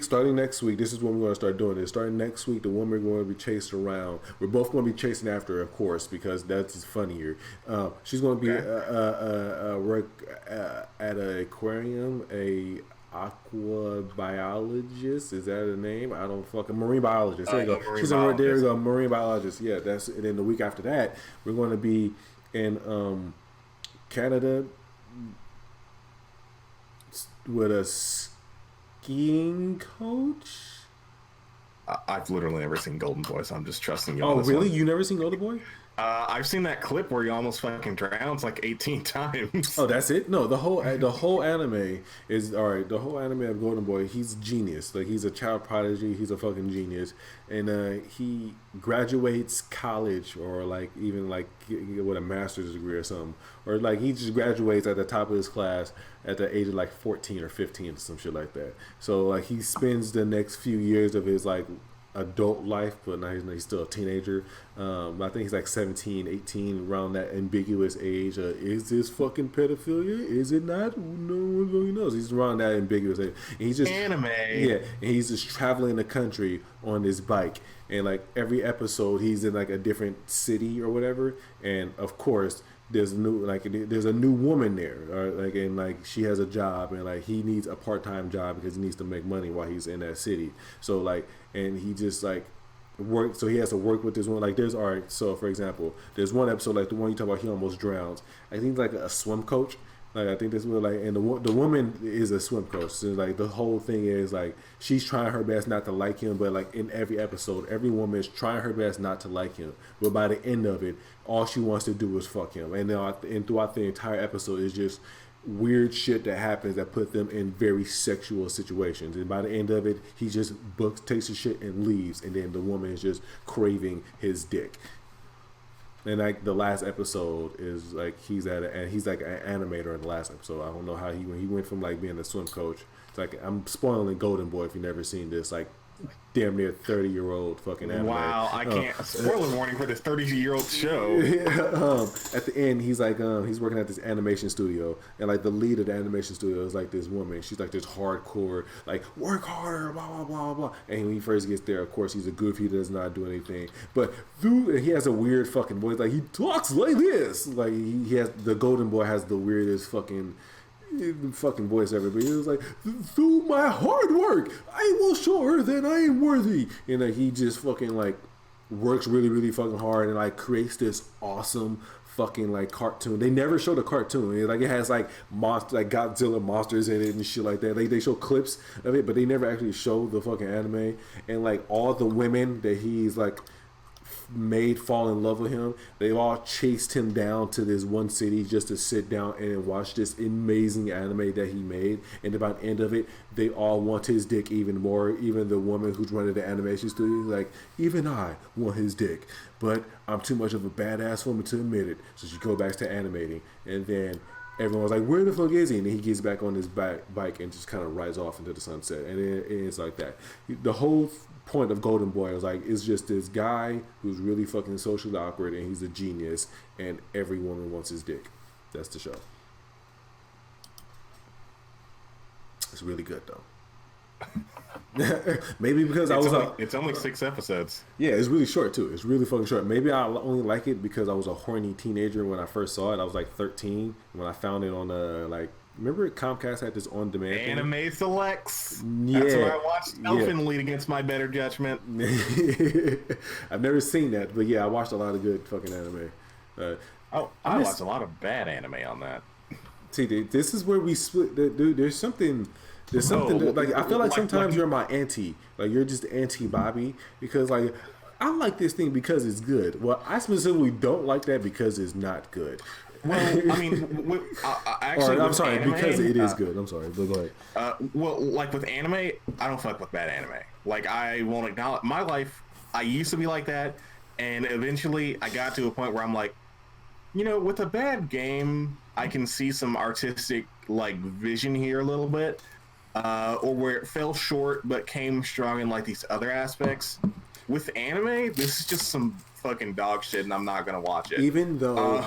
starting next week, this is when we're gonna start doing this. Starting next week, the woman we're gonna be chased around. We're both gonna be chasing after her, of course, because that's funnier. She's gonna be work at an aquarium, a aqua biologist. Is that a name? I don't fucking marine biologist. There you go. She's a there you go, marine biologist. Yeah, that's. And then the week after that, we're going to be in Canada with a skiing coach. I've literally never seen Golden Boy, so I'm just trusting you. Oh, on this really? one. You never seen Golden Boy? I've seen that clip where he almost fucking drowns like 18 times. Oh, that's it? No, the whole anime is all right. The whole anime of Golden Boy, he's genius. Like, he's a child prodigy. He's a fucking genius, and he graduates college or like even like with a master's degree or something, or like he just graduates at the top of his class at the age of like 14 or 15 or some shit like that. So like he spends the next few years of his like adult life, but now he's still a teenager. I think he's like 17, 18, around that ambiguous age. Is this fucking pedophilia? Is it not? No one really knows. He's around that ambiguous age. And he's just anime. Yeah, and he's just traveling the country on his bike. And like every episode, he's in like a different city or whatever. And of course, there's a new woman there, or like, and like she has a job, and like he needs a part-time job because he needs to make money while he's in that city. So like, and he just like work. So he has to work with this one. Like there's So for example, there's one episode like the one you talk about. He almost drowns. I think like a swim coach. Like I think this was like, and the woman is a swim coach. So like the whole thing is like she's trying her best not to like him, but like in every episode, every woman is trying her best not to like him. But by the end of it, all she wants to do is fuck him. And throughout the entire episode is just weird shit that happens that put them in very sexual situations. And by the end of it, he just takes his shit and leaves. And then the woman is just craving his dick. And like the last episode is like he's like an animator in the last episode. I don't know how when he went from like being a swim coach. It's like, I'm spoiling Golden Boy if you've never seen this. Like damn near 30-year-old fucking anime. Wow, I can't. Spoiler warning for this 30-year-old show. At the end, he's like, he's working at this animation studio, and like the lead of the animation studio is like this woman. She's like this hardcore, like work harder, blah blah blah blah. And when he first gets there, of course, he's a goofy, he does not do anything. But he has a weird fucking voice. Like he talks like this. Like he has the Golden Boy has the weirdest fucking voice ever, but he was like, through my hard work I will show her that I am worthy. And like he just fucking like works really really fucking hard and like creates this awesome fucking like cartoon. They never show the cartoon. It has like like Godzilla monsters in it and shit like that. Like they show clips of it, but they never actually show the fucking anime. And like all the women that he's like made fall in love with him, they all chased him down to this one city just to sit down and watch this amazing anime that he made. And by the end of it, they all want his dick even more. Even the woman who's running the animation studio, like, even I want his dick, but I'm too much of a badass woman to admit it. So she goes back to animating, and then everyone's like, where the fuck is he? And then he gets back on his bike and just kind of rides off into the sunset. And it's like that. The whole point of Golden Boy. I was like, it's just this guy who's really fucking socially awkward and he's a genius, and every woman wants his dick. That's the show. It's really good though. Maybe because it's only 6 episodes. Yeah, it's really short too. It's really fucking short. Maybe I only like it because I was a horny teenager when I first saw it. I was like 13 when I found it on remember Comcast had this on demand Anime thing? Selects. Yeah. That's where I watched Elfin Lead against my better judgment. I've never seen that, but yeah, I watched a lot of good fucking anime. I watched a lot of bad anime on that. See, this is where we split. Dude, there's something that, like, I feel like sometimes you're my auntie. Like, you're just Auntie Bobby. Because, like, I like this thing because it's good. Well, I specifically don't like that because it's not good. Well, I mean, actually, I'm sorry, anime, because it is good. I'm sorry, but go ahead. Well, like with anime, I don't fuck with bad anime. Like, I won't acknowledge my life. I used to be like that, and eventually I got to a point where I'm like, with a bad game, I can see some artistic, like, vision here a little bit, or where it fell short but came strong in, like, these other aspects. With anime, this is just some fucking dog shit, and I'm not gonna watch it. Even though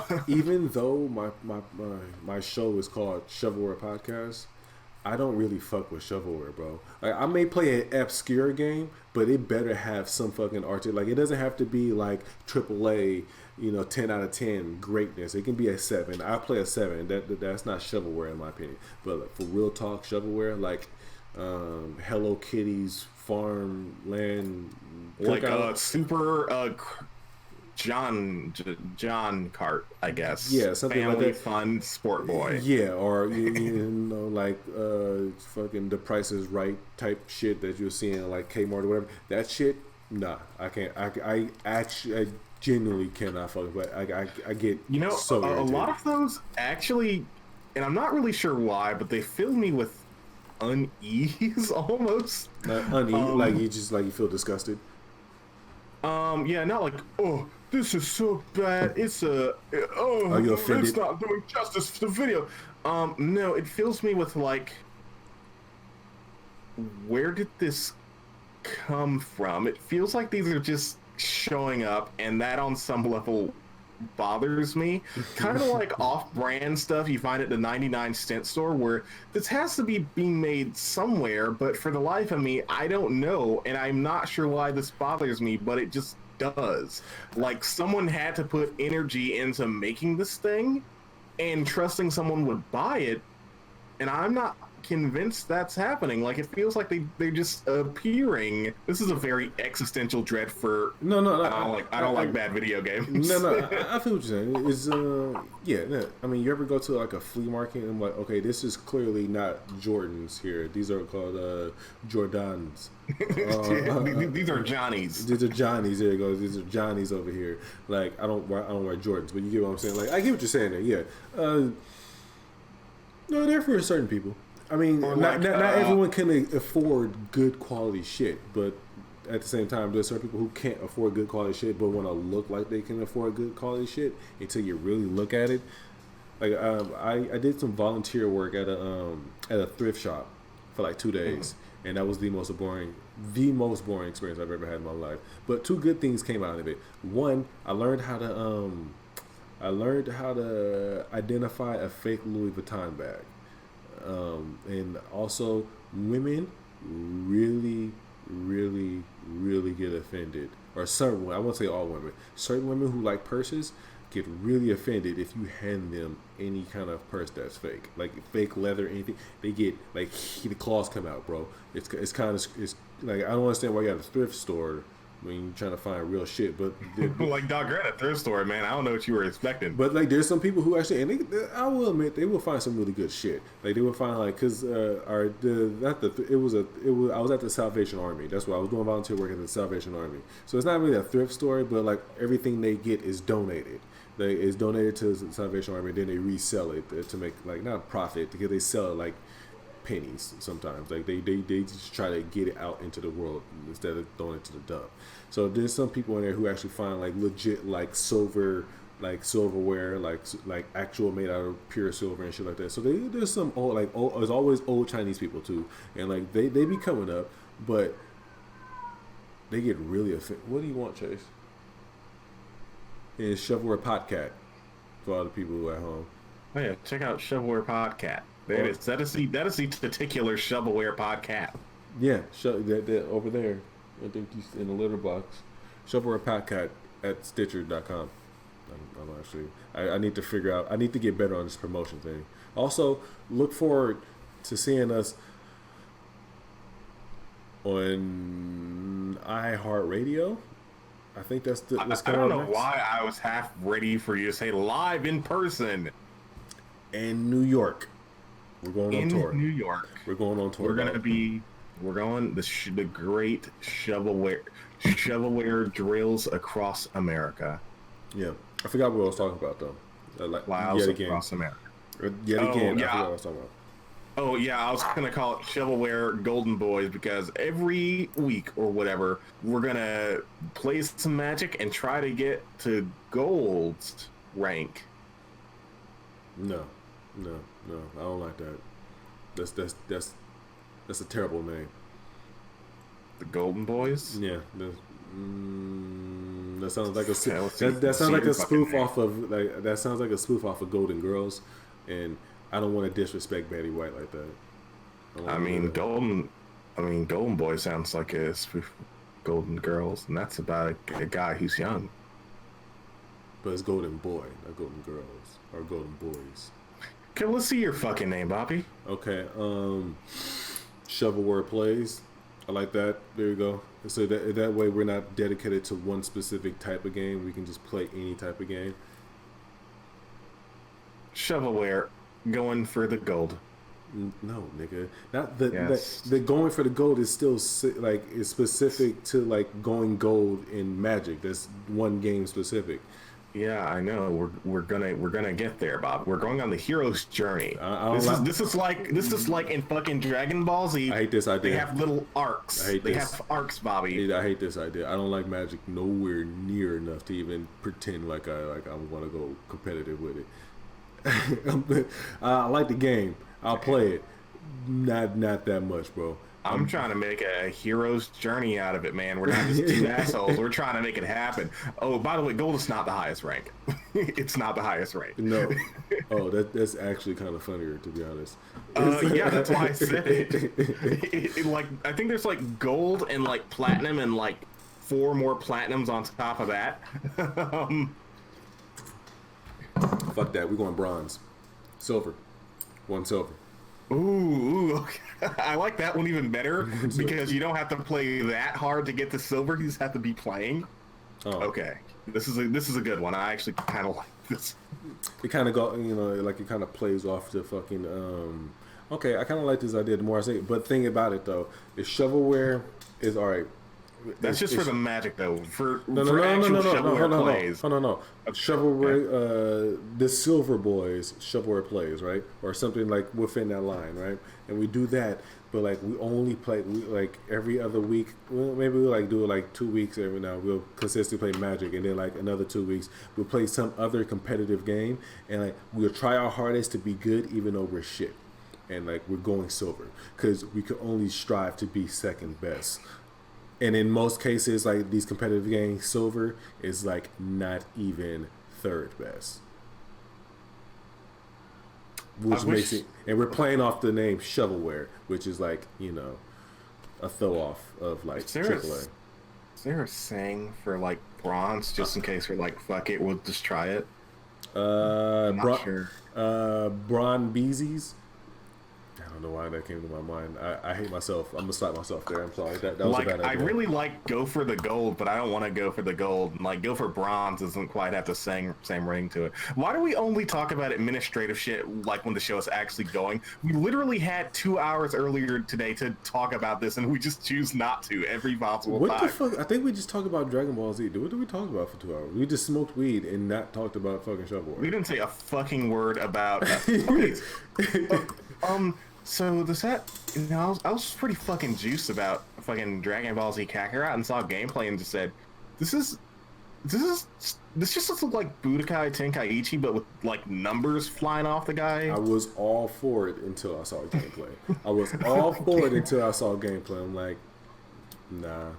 my show is called Shovelware Podcast, I don't really fuck with shovelware, bro. Like, I may play an obscure game, but it better have some fucking art. Like, it doesn't have to be like AAA, 10 out of 10 greatness. It can be a 7. I play a 7. That's not shovelware in my opinion. But like, for real talk, shovelware, like Hello Kitty's farmland, like super John Cart, I guess. Yeah, something Family like that. Fun Sport Boy. Yeah, or like fucking The Price is Right type shit that you're seeing like Kmart or whatever. That shit, nah, I can't. I genuinely cannot fuck. But I get so a lot of those actually, and I'm not really sure why, but they fill me with unease almost. Unease, like you feel disgusted. Yeah, not like, oh, this is so bad. It's are you offended? It's not doing justice to the video. No, it fills me with like, where did this come from? It feels like these are just showing up, and that on some level bothers me. Kind of like off-brand stuff you find at the 99-cent store, where this has to be being made somewhere, but for the life of me, I don't know, and I'm not sure why this bothers me, but it just does. Like, someone had to put energy into making this thing, and trusting someone would buy it, and I'm not convinced that's happening. Like, it feels like they're just appearing. This is a very existential dread for no. I don't like bad video games. No. I feel what you're saying. Is I mean, you ever go to like a flea market and I'm like, okay, this is clearly not Jordans here. These are called Jordans. These are Johnnies. These are Johnnies. There you go. These are Johnnies over here. Like, I don't wear Jordans, but you get what I'm saying. Like, I get what you're saying there. Yeah. No, they're for certain people. I mean, not everyone can afford good quality shit, but at the same time, there's certain people who can't afford good quality shit, but want to look like they can afford good quality shit until you really look at it. Like, I did some volunteer work at a thrift shop for like 2 days, and that was the most boring experience I've ever had in my life. But 2 good things came out of it. One, I learned how to identify a fake Louis Vuitton bag. And also, women really, really, really get offended. Or certain, I won't say all women. Certain women who like purses get really offended if you hand them any kind of purse that's fake, like fake leather, anything. They get like the claws come out, bro. It's kind of like, I don't understand why you have a thrift store when you're trying to find real shit, but like Doc Grant at thrift store, man. I don't know what you were expecting. But like, there's some people who actually, and I will admit, they will find some really good shit. Like, they will find like, cause I was at the Salvation Army. That's why I was doing volunteer work at the Salvation Army. So it's not really a thrift store, but like everything they get is donated. It's donated to the Salvation Army, then they resell it to make like not a profit, because they sell it like pennies sometimes. Like they just try to get it out into the world instead of throwing it to the dump. So there's some people in there who actually find like legit like silverware, like actual made out of pure silver and shit like that. So there's some there's always old Chinese people too, and like they be coming up, but they get really offended. What do you want, Chase? It's Shovelware Podcast for all the people who are at home. Oh yeah, check out Shovelware Podcast. There it is. That is the particular Shovelware Podcast. Yeah, that over there. I think you in the litter box. Shovelware Podcast at Stitcher.com. I don't actually. I need to figure out. I need to get better on this promotion thing. Also, look forward to seeing us on iHeartRadio. I think that's I don't know why I was half ready for you to say live in person. In New York. We're going on tour. In New York. We're going on tour. We're going the great shovelware drills across America. Yeah. I forgot what I was talking about though. Yet again. Across America. Yet again, yeah. I forgot what I was talking about. Oh yeah, I was gonna call it Shovelware Golden Boys because every week or whatever we're gonna play some Magic and try to get to gold rank. No, I don't like that. That's a terrible name. The Golden Boys. Yeah, that sounds like that sounds like a spoof off of that sounds like a spoof off of Golden Girls, and I don't want to disrespect Betty White like that. I mean, Golden Boy sounds like a spoof of Golden Girls, and that's about a guy who's young. But it's Golden Boy, not Golden Girls or Golden Boys. Okay, let's see your fucking name, Bobby. Okay, Shovelware Plays. I like that. There you go. So that way we're not dedicated to one specific type of game. We can just play any type of game. Shovelware, going for the gold. No, nigga. Not the going for the gold is still is specific to like going gold in Magic. That's one game specific. Yeah, I know. We're gonna get there, Bob. We're going on the hero's journey. This is like in fucking Dragon Ball Z. I hate this idea. They have little arcs. They have arcs, Bobby. I hate this idea. I don't like Magic nowhere near enough to even pretend like I'm gonna go competitive with it. I like the game. I'll play it. Not that much, bro. I'm trying to make a hero's journey out of it, man. We're not just two assholes. We're trying to make it happen. Oh, by the way, gold is not the highest rank. It's not the highest rank. No. Oh, that's actually kind of funnier, to be honest. Yeah, that's why I said it. Like, I think there's like gold and like platinum and like 4 more platinums on top of that. Fuck that. We're going bronze. Silver. 1 silver. Ooh, okay. I like that one even better because you don't have to play that hard to get to silver. You just have to be playing. Oh. Okay, this is a good one. I actually kind of like this. It kind of it kind of plays off the fucking. Okay, I kind of like this idea. The more I say it, but thing about it though, is shovelware is all right. That's just for the Magic though. For no. Shovelware, the Silver Boys Shovelware Plays, right, or something like within that line, right? And we do that, but like we only play like every other week. Well, maybe we like do it like 2 weeks every now. We'll consistently play Magic, and then like another 2 weeks we'll play some other competitive game, and like we'll try our hardest to be good, even though we're shit, and like we're going silver because we could only strive to be second best. And in most cases, like these competitive games, silver is like not even third best. Which makes it, and we're playing off the name Shovelware, which is like, a throw off of like AAA. Is there a saying for like bronze, just in case we're like, fuck it, we'll just try it? I'm not sure. Bron Beezies. I don't know why that came to my mind. I hate myself. I'm gonna slap myself there. I'm sorry. That was a bad idea. I really like go for the gold, but I don't want to go for the gold. Like go for bronze doesn't quite have the same ring to it. Why do we only talk about administrative shit like when the show is actually going? We literally had 2 hours earlier today to talk about this, and we just choose not to every possible time. What the fuck? I think we just talked about Dragon Ball Z. What did we talk about for 2 hours? We just smoked weed and not talked about fucking Shovelware. We didn't say a fucking word about. So does that? I was pretty fucking juiced about fucking Dragon Ball Z Kakarot and saw gameplay and just said, this just looks like Budokai Tenkaichi, but with like numbers flying off the guy. I was all for it until I saw gameplay. I'm like, nah.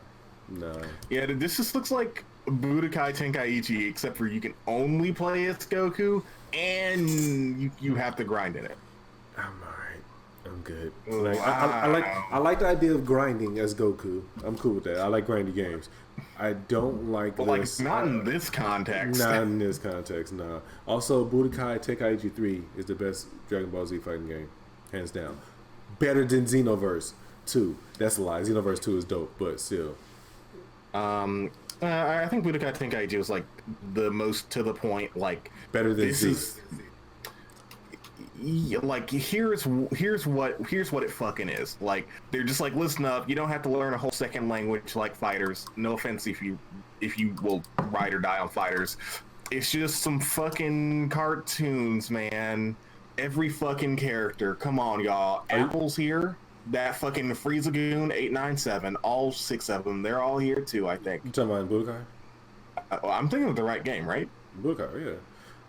No. Yeah, this just looks like Budokai Tenkaichi, except for you can only play as Goku, and you have to grind in it. I'm alright. I'm good. Like, I like the idea of grinding as Goku. I'm cool with that. I like grindy games. I don't like this. Like, not in this context. Not in this context, no. Also, Budokai Tenkaichi 3 is the best Dragon Ball Z fighting game. Hands down. Better than Xenoverse 2. That's a lie. Xenoverse 2 is dope, but still. I think Budokai Tenkaichi was like the most to the point. Like, better than Z. Like, here's what it fucking is. Like, they're just like, listen up, you don't have to learn a whole second language like fighters. No offense if you will ride or die on fighters. It's just some fucking cartoons, man. Every fucking character. Come on, y'all. Apple's here. That fucking Frieza Goon 897, all 6 of them, they're all here too, I think. You talking about Budokai? I'm thinking of the right game, right? Budokai,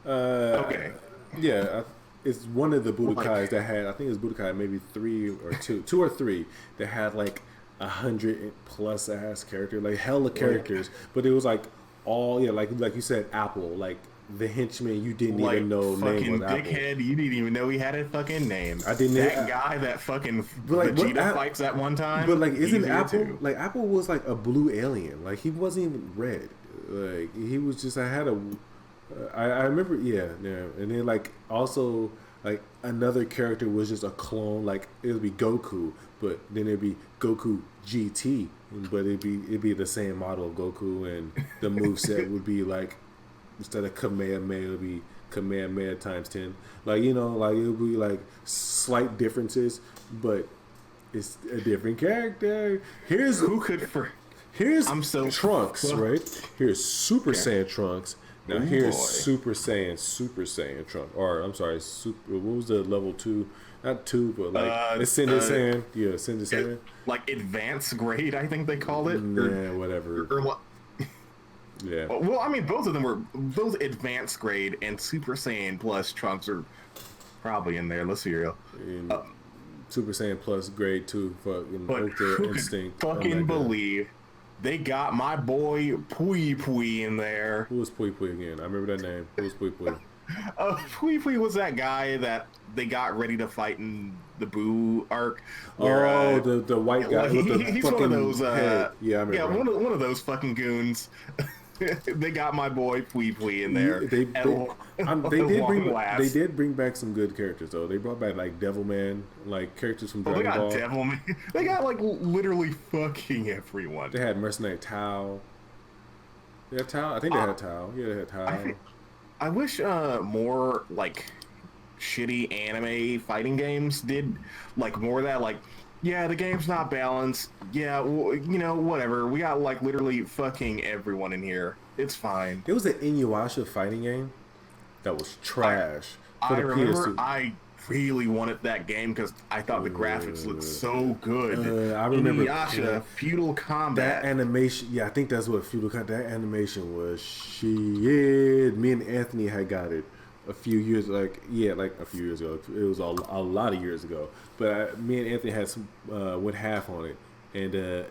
yeah. Okay. Yeah, it's one of the Budokais that had, I think it's Budokai maybe 2 or 3 that had like 100+ ass character, like hella characters, but it was like all like you said, Apple, like the henchman you didn't even know name was Apple. Dickhead, you didn't even know he had a fucking name. I didn't. That guy that fucking Vegeta fights at one time. But like, isn't Apple like Apple was like a blue alien? Like he wasn't even red. Like he was just. I remember. Yeah. And then like also like another character was just a clone. Like it would be Goku, but then it'd be Goku GT, but it'd be the same model of Goku, and the moveset would be like. Instead of Kamehameha, it'll be Kamehameha times 10. Like, you know, like it'll be like slight differences, but it's a different character. Here's Trunks, right? Here's Super Saiyan Trunks. Now here's Super Saiyan Trunks. Or I'm sorry, what was the level 2? Not 2, but like Ascended Saiyan. Yeah, Ascended Saiyan. Like advanced grade, I think they called it. Yeah, whatever. Yeah. Well, I mean, both of them were both advanced grade, and Super Saiyan Plus Trunks are probably in there. Let's see real. Super Saiyan Plus grade 2 fucking Ultra Instinct. Fucking believe they got my boy Pui Pui in there. Who was Pui Pui again? I remember that name. Who was Pui Pui? Pui Pui was that guy that they got ready to fight in the Boo arc. Where, the white guy with the he's fucking one of those. head. Yeah, I remember. Yeah, one of those fucking goons. They got my boy Pui Pui in there. They did bring back some good characters though. They brought back like Devilman, like characters from Dragon Ball. They got Devilman. They got like literally fucking everyone. They had Mercenary Tao. They had Tao. I think they had Tao. Yeah, they had Tao. I wish more like shitty anime fighting games did like more of that. Like, yeah, the game's not balanced. Yeah, well, you know, whatever. We got like literally fucking everyone in here. It's fine. There was an Inuyasha fighting game that was trash. I remember PS2. I really wanted that game because I thought the graphics looked so good. I remember Inuyasha Feudal Combat. That animation, yeah, I think that's what Feudal Combat. That animation was shit. Me and Anthony had got it a few years, like a few years ago. It was a lot of years ago. But me and Anthony had some went half on it, and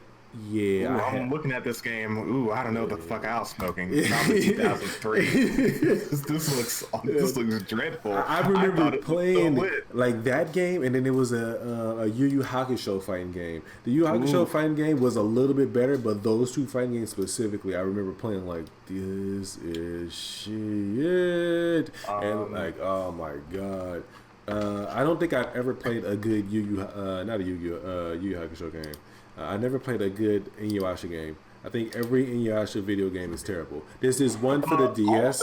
yeah. I'm looking at this game. Ooh, I don't know what the fuck I was smoking. Probably 2003. This looks dreadful. I remember playing like that game, and then there was a Yu Yu Hakusho fighting game. The Yu Yu Hakusho fighting game was a little bit better, but those two fighting games specifically, I remember playing like, this is shit, and like, oh my god. I don't think I've ever played a good Yu Yu Hakusho game. I never played a good Inuyasha game. I think every Inuyasha video game is terrible. There's this one for the DS.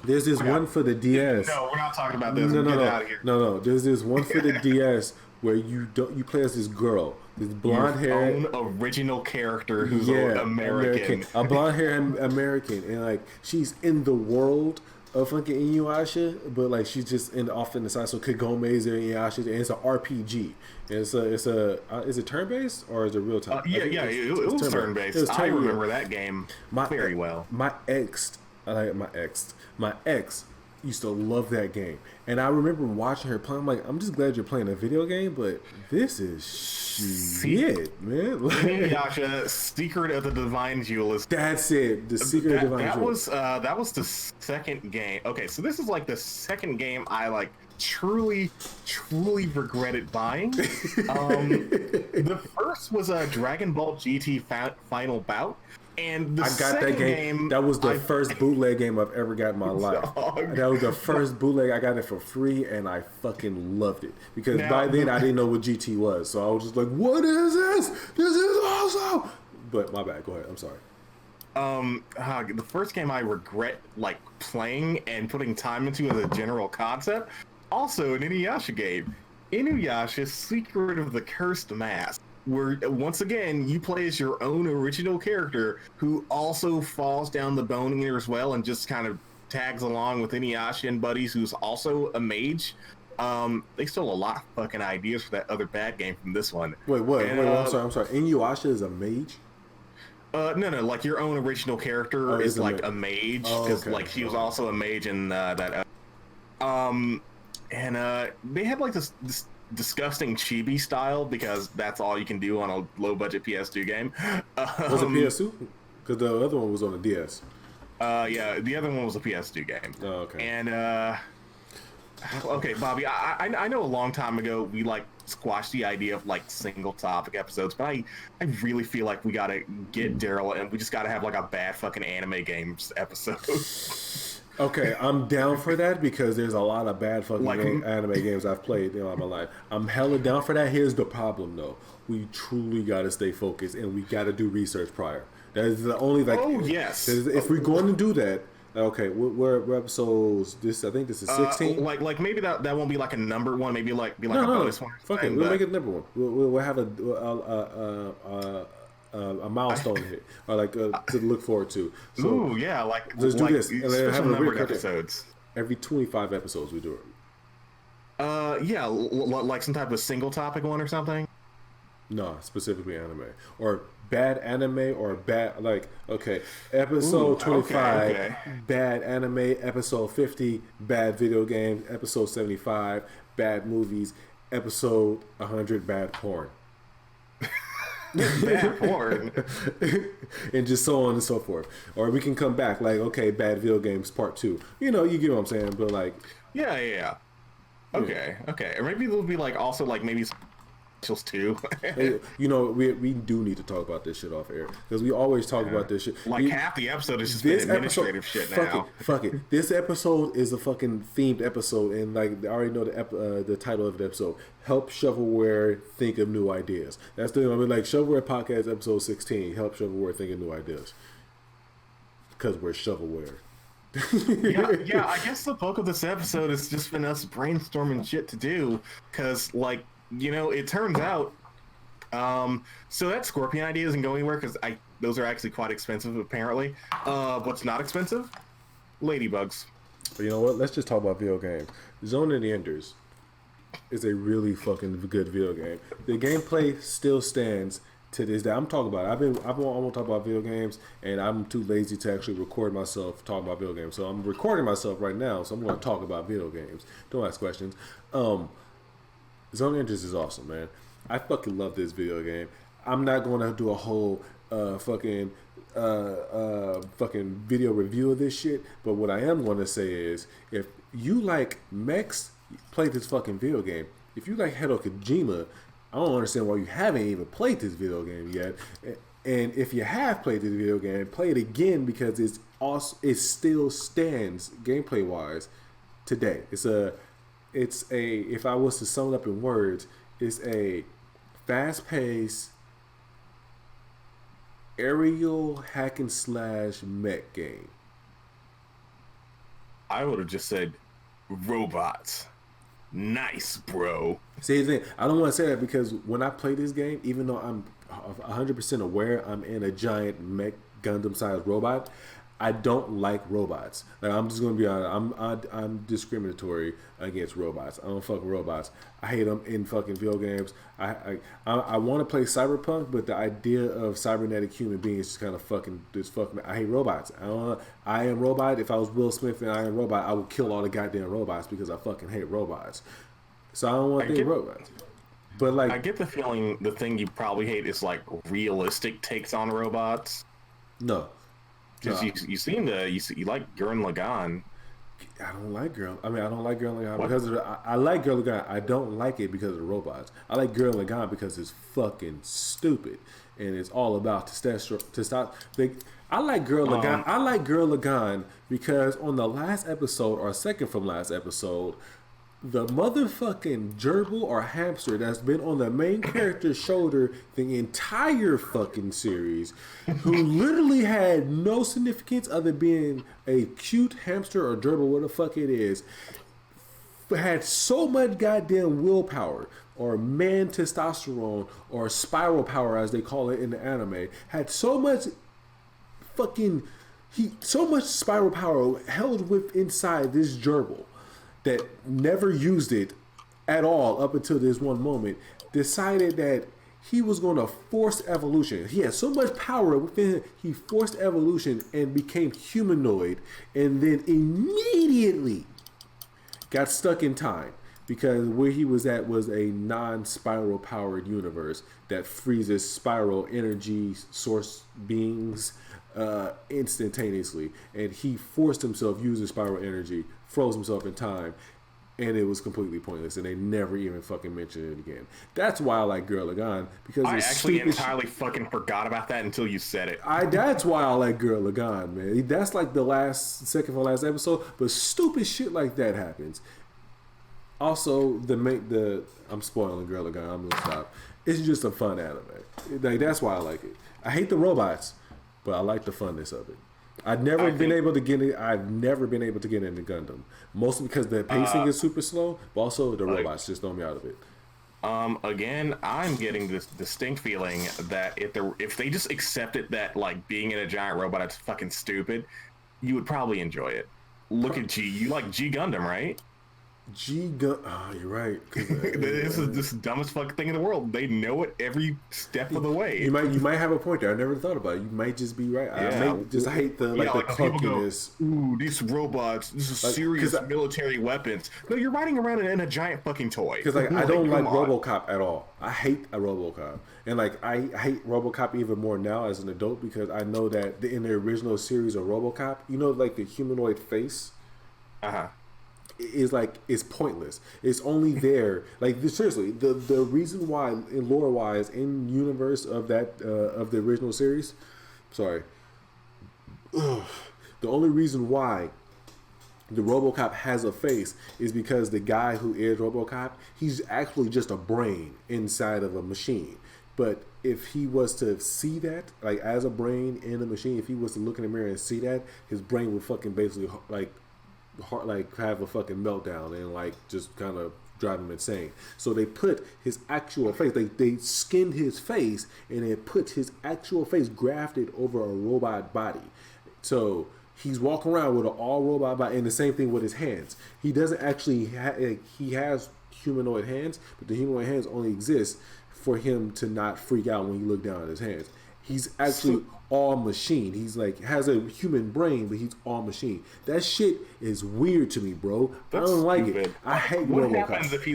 There's this one for the DS. No, we're not talking about this. Get out of here. No. There's this one for the DS where you play as this girl, this blonde hair, own original character who's American, a blonde hair American, and like she's in the world of fucking Inuyasha, but like she's just off in the side. So Kagome is there, Inuyasha, and it's an RPG. Is it turn based or is it real time? It was turn based. I remember that game very well. My ex used to love that game. And I remember watching her play. I'm like, I'm just glad you're playing a video game, but this is shit, man. Inuyasha, Secret of the Divine Jewel is. That's it. The Secret of the Divine Jewel. That was the second game. Okay, so this is like the second game I like truly regretted buying. The first was a Dragon Ball GT Final Bout. And I got that game. That was the first bootleg game I've ever got in my life. That was the first bootleg. I got it for free, and I fucking loved it. Because by then, I didn't know what GT was. So I was just like, what is this? This is awesome! But my bad. Go ahead. I'm sorry. The first game I regret like playing and putting time into as a general concept, also an Inuyasha game. Inuyasha Secret of the Cursed Mask. Where once again you play as your own original character who also falls down the bone eater as well and just kind of tags along with Inuyasha and buddies who's also a mage. They stole a lot of fucking ideas for that other bad game from this one. Wait, I'm sorry. Inuyasha is a mage? No, like your own original character is like a mage because like she was also a mage in that. They had like this disgusting chibi style because that's all you can do on a low budget PS2 game. Was it PS2? Because the other one was on the DS. Yeah, the other one was a PS2 game. Oh, okay. And okay, Bobby, I know a long time ago we like squashed the idea of like single topic episodes, but I really feel like we gotta get Daryl and we just gotta have like a bad fucking anime games episode. Okay, I'm down for that because there's a lot of bad fucking anime games I've played in my life. I'm hella down for that. Here's the problem, though. We truly got to stay focused and we got to do research prior. That is the only like. Oh yes. If we're going to do that, okay, we're episodes. I think this is 16. Like maybe that won't be like a number one. Maybe like a bonus one. Fuck it, we'll make it number one. We'll have a milestone hit or like to look forward to. So ooh, yeah, let's do this. And then have numbered episodes. Every 25 episodes we do it. Yeah, like some type of single topic one or something. No, specifically anime or bad anime or bad like episode 25 okay. Bad anime, episode 50 bad video games, episode 75 bad movies, episode 100 bad porn. Bad porn. And just so on and so forth. Or we can come back like, okay, bad video games part 2. You know, you get what I'm saying, but like yeah. Okay. Or maybe there'll be like also like maybe specials too. You know, we do need to talk about this shit off air because we always talk about this shit. Like half the episode is just been administrative shit now. Fuck it. This episode is a fucking themed episode, and like I already know the title of the episode. Help Shovelware think of new ideas. That's the like Shovelware Podcast episode 16. Help Shovelware think of new ideas. Because we're Shovelware. yeah. I guess the bulk of this episode has just been us brainstorming shit to do. Because like. You know, it turns out, so that Scorpion idea isn't going anywhere because those are actually quite expensive apparently. What's not expensive? Ladybugs. But you know what? Let's just talk about video games. Zone of the Enders is a really fucking good video game. The gameplay still stands to this day. I'm talking about it. I won't talk about video games, and I'm too lazy to actually record myself talking about video games. So I'm recording myself right now, so I'm going to talk about video games. Don't ask questions. Zone of Interest is awesome, man. I fucking love this video game. I'm not going to do a whole fucking video review of this shit, but what I am going to say is if you like mechs, play this fucking video game. If you like Hideo Kojima, I don't understand why you haven't even played this video game yet. And if you have played this video game, play it again because it still stands gameplay wise today. It's a, if I was to sum it up in words, it's a fast-paced aerial hack and slash mech game. I would have just said robots. Nice, bro. See, the thing, I don't want to say that because when I play this game, even though I'm 100% aware I'm in a giant mech Gundam-sized robot, I don't like robots. Like, I'm just gonna be honest. I'm discriminatory against robots. I don't fuck with robots. I hate them in fucking video games. I want to play Cyberpunk, but the idea of cybernetic human beings is kind of fucking. I hate robots. I Am Robot. If I was Will Smith and I Am Robot, I would kill all the goddamn robots because I fucking hate robots. So I don't want the robots. But like, I get the feeling the thing you probably hate is like realistic takes on robots. No. Because you like Gurren Lagann. I don't like Gurren Lagann because of I like Gurren Lagann. I don't like it because of the robots. I like Gurren Lagann because it's fucking stupid and it's all about testosterone. I like Gurren Lagann. I like Gurren Lagann because on the last episode or second from last episode, the motherfucking gerbil or hamster that's been on the main character's shoulder the entire fucking series, who literally had no significance other than being a cute hamster or gerbil, what the fuck it is, had so much goddamn willpower or man testosterone or spiral power as they call it in the anime, had so much so much spiral power held with inside this gerbil that never used it at all up until this one moment, decided that he was going to force evolution. He had so much power within him, he forced evolution and became humanoid, and then immediately got stuck in time because where he was at was a non-spiral powered universe that freezes spiral energy source beings instantaneously, and he forced himself using spiral energy, froze himself in time, and it was completely pointless, and they never even fucking mentioned it again. That's why I like Gurren Lagann, because I actually entirely fucking forgot about that until you said it. That's why I like Gurren Lagann, man. That's like the second from last episode, but stupid shit like that happens. Also, I'm spoiling Gurren Lagann. I'm gonna stop. It's just a fun anime. Like, that's why I like it. I hate the robots, but I like the funness of it. I've never been able to get into Gundam, mostly because the pacing is super slow, but also the robots just throw me out of it. Again, I'm getting this distinct feeling that if they just accepted that like being in a giant robot is fucking stupid, you would probably enjoy it. Look at G. You like G Gundam, right? Oh, you're right. This is the dumbest fucking thing in the world. They know it every step of the way. You might have a point there. I never thought about it. You might just be right. Yeah. I might just hate the clunkiness. Ooh, these robots. This is serious military weapons. No, you're riding around in a giant fucking toy. Because I don't like RoboCop at all. I hate a RoboCop, and I hate RoboCop even more now as an adult because I know that in the original series of RoboCop, the humanoid face. Is pointless. It's only there. Seriously, the reason why, in lore wise, in universe of that of the original series, the only reason why the RoboCop has a face is because the guy who is RoboCop, he's actually just a brain inside of a machine. But if he was to see that, as a brain in a machine, if he was to look in the mirror and see that, his brain would fucking basically have a fucking meltdown and just kind of drive him insane. So they put his actual face, they skinned his face and they put his actual face grafted over a robot body. So he's walking around with an all robot body, and the same thing with his hands. He doesn't actually he has humanoid hands, but the humanoid hands only exist for him to not freak out when you look down at his hands. He's actually all machine. He's has a human brain, but he's all machine. That shit is weird to me, bro. I don't like it. I hate what RoboCop. happens if he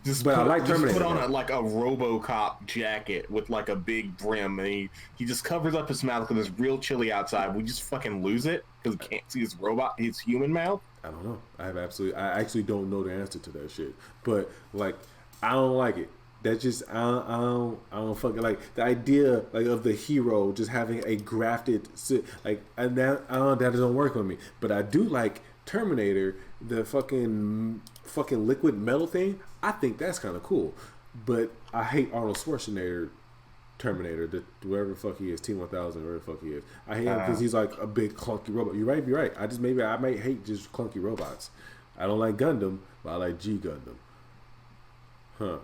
just put on a RoboCop jacket with a big brim, and he just covers up his mouth because it's real chilly outside. We just fucking lose it because we can't see his human mouth. I don't know. I actually don't know the answer to that shit. But I don't like it. That just I don't fucking like the idea of the hero just having a grafted and that doesn't work on me. But I do like Terminator, the fucking liquid metal thing. I think that's kind of cool. But I hate Arnold Schwarzenegger Terminator, whoever the fuck he is, T-1000, whatever the fuck he is. I hate him because he's a big clunky robot. You're right. I might hate just clunky robots. I don't like Gundam, but I like G Gundam. Huh.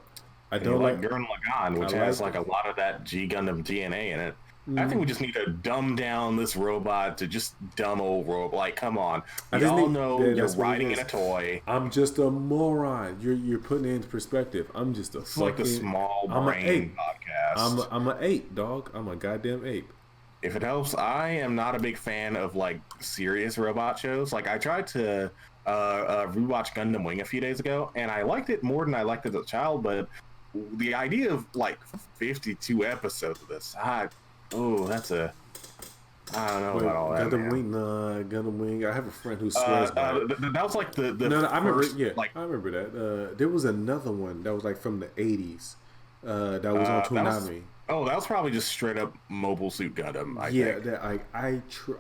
I don't like Gurren Lagann, which has a lot of that G Gundam DNA in it. I think we just need to dumb down this robot to just dumb old robot. Like, come on. We all know you're riding in a toy. I'm just a moron. You're putting it into perspective. I'm just a It's like the small brain podcast. I'm an ape, dog. I'm a goddamn ape. If it helps, I am not a big fan of like serious robot shows. Like, I tried to rewatch Gundam Wing a few days ago, and I liked it more than I liked it as a child. But the idea of like 52 episodes of this, I don't know about all that. Gundam Wing. I have a friend who swears by it. That was like the I remember. first, Yeah, like, I remember that. There was another one that was like from the 80s. That was on Toonami. That was probably just straight up Mobile Suit Gundam. I think.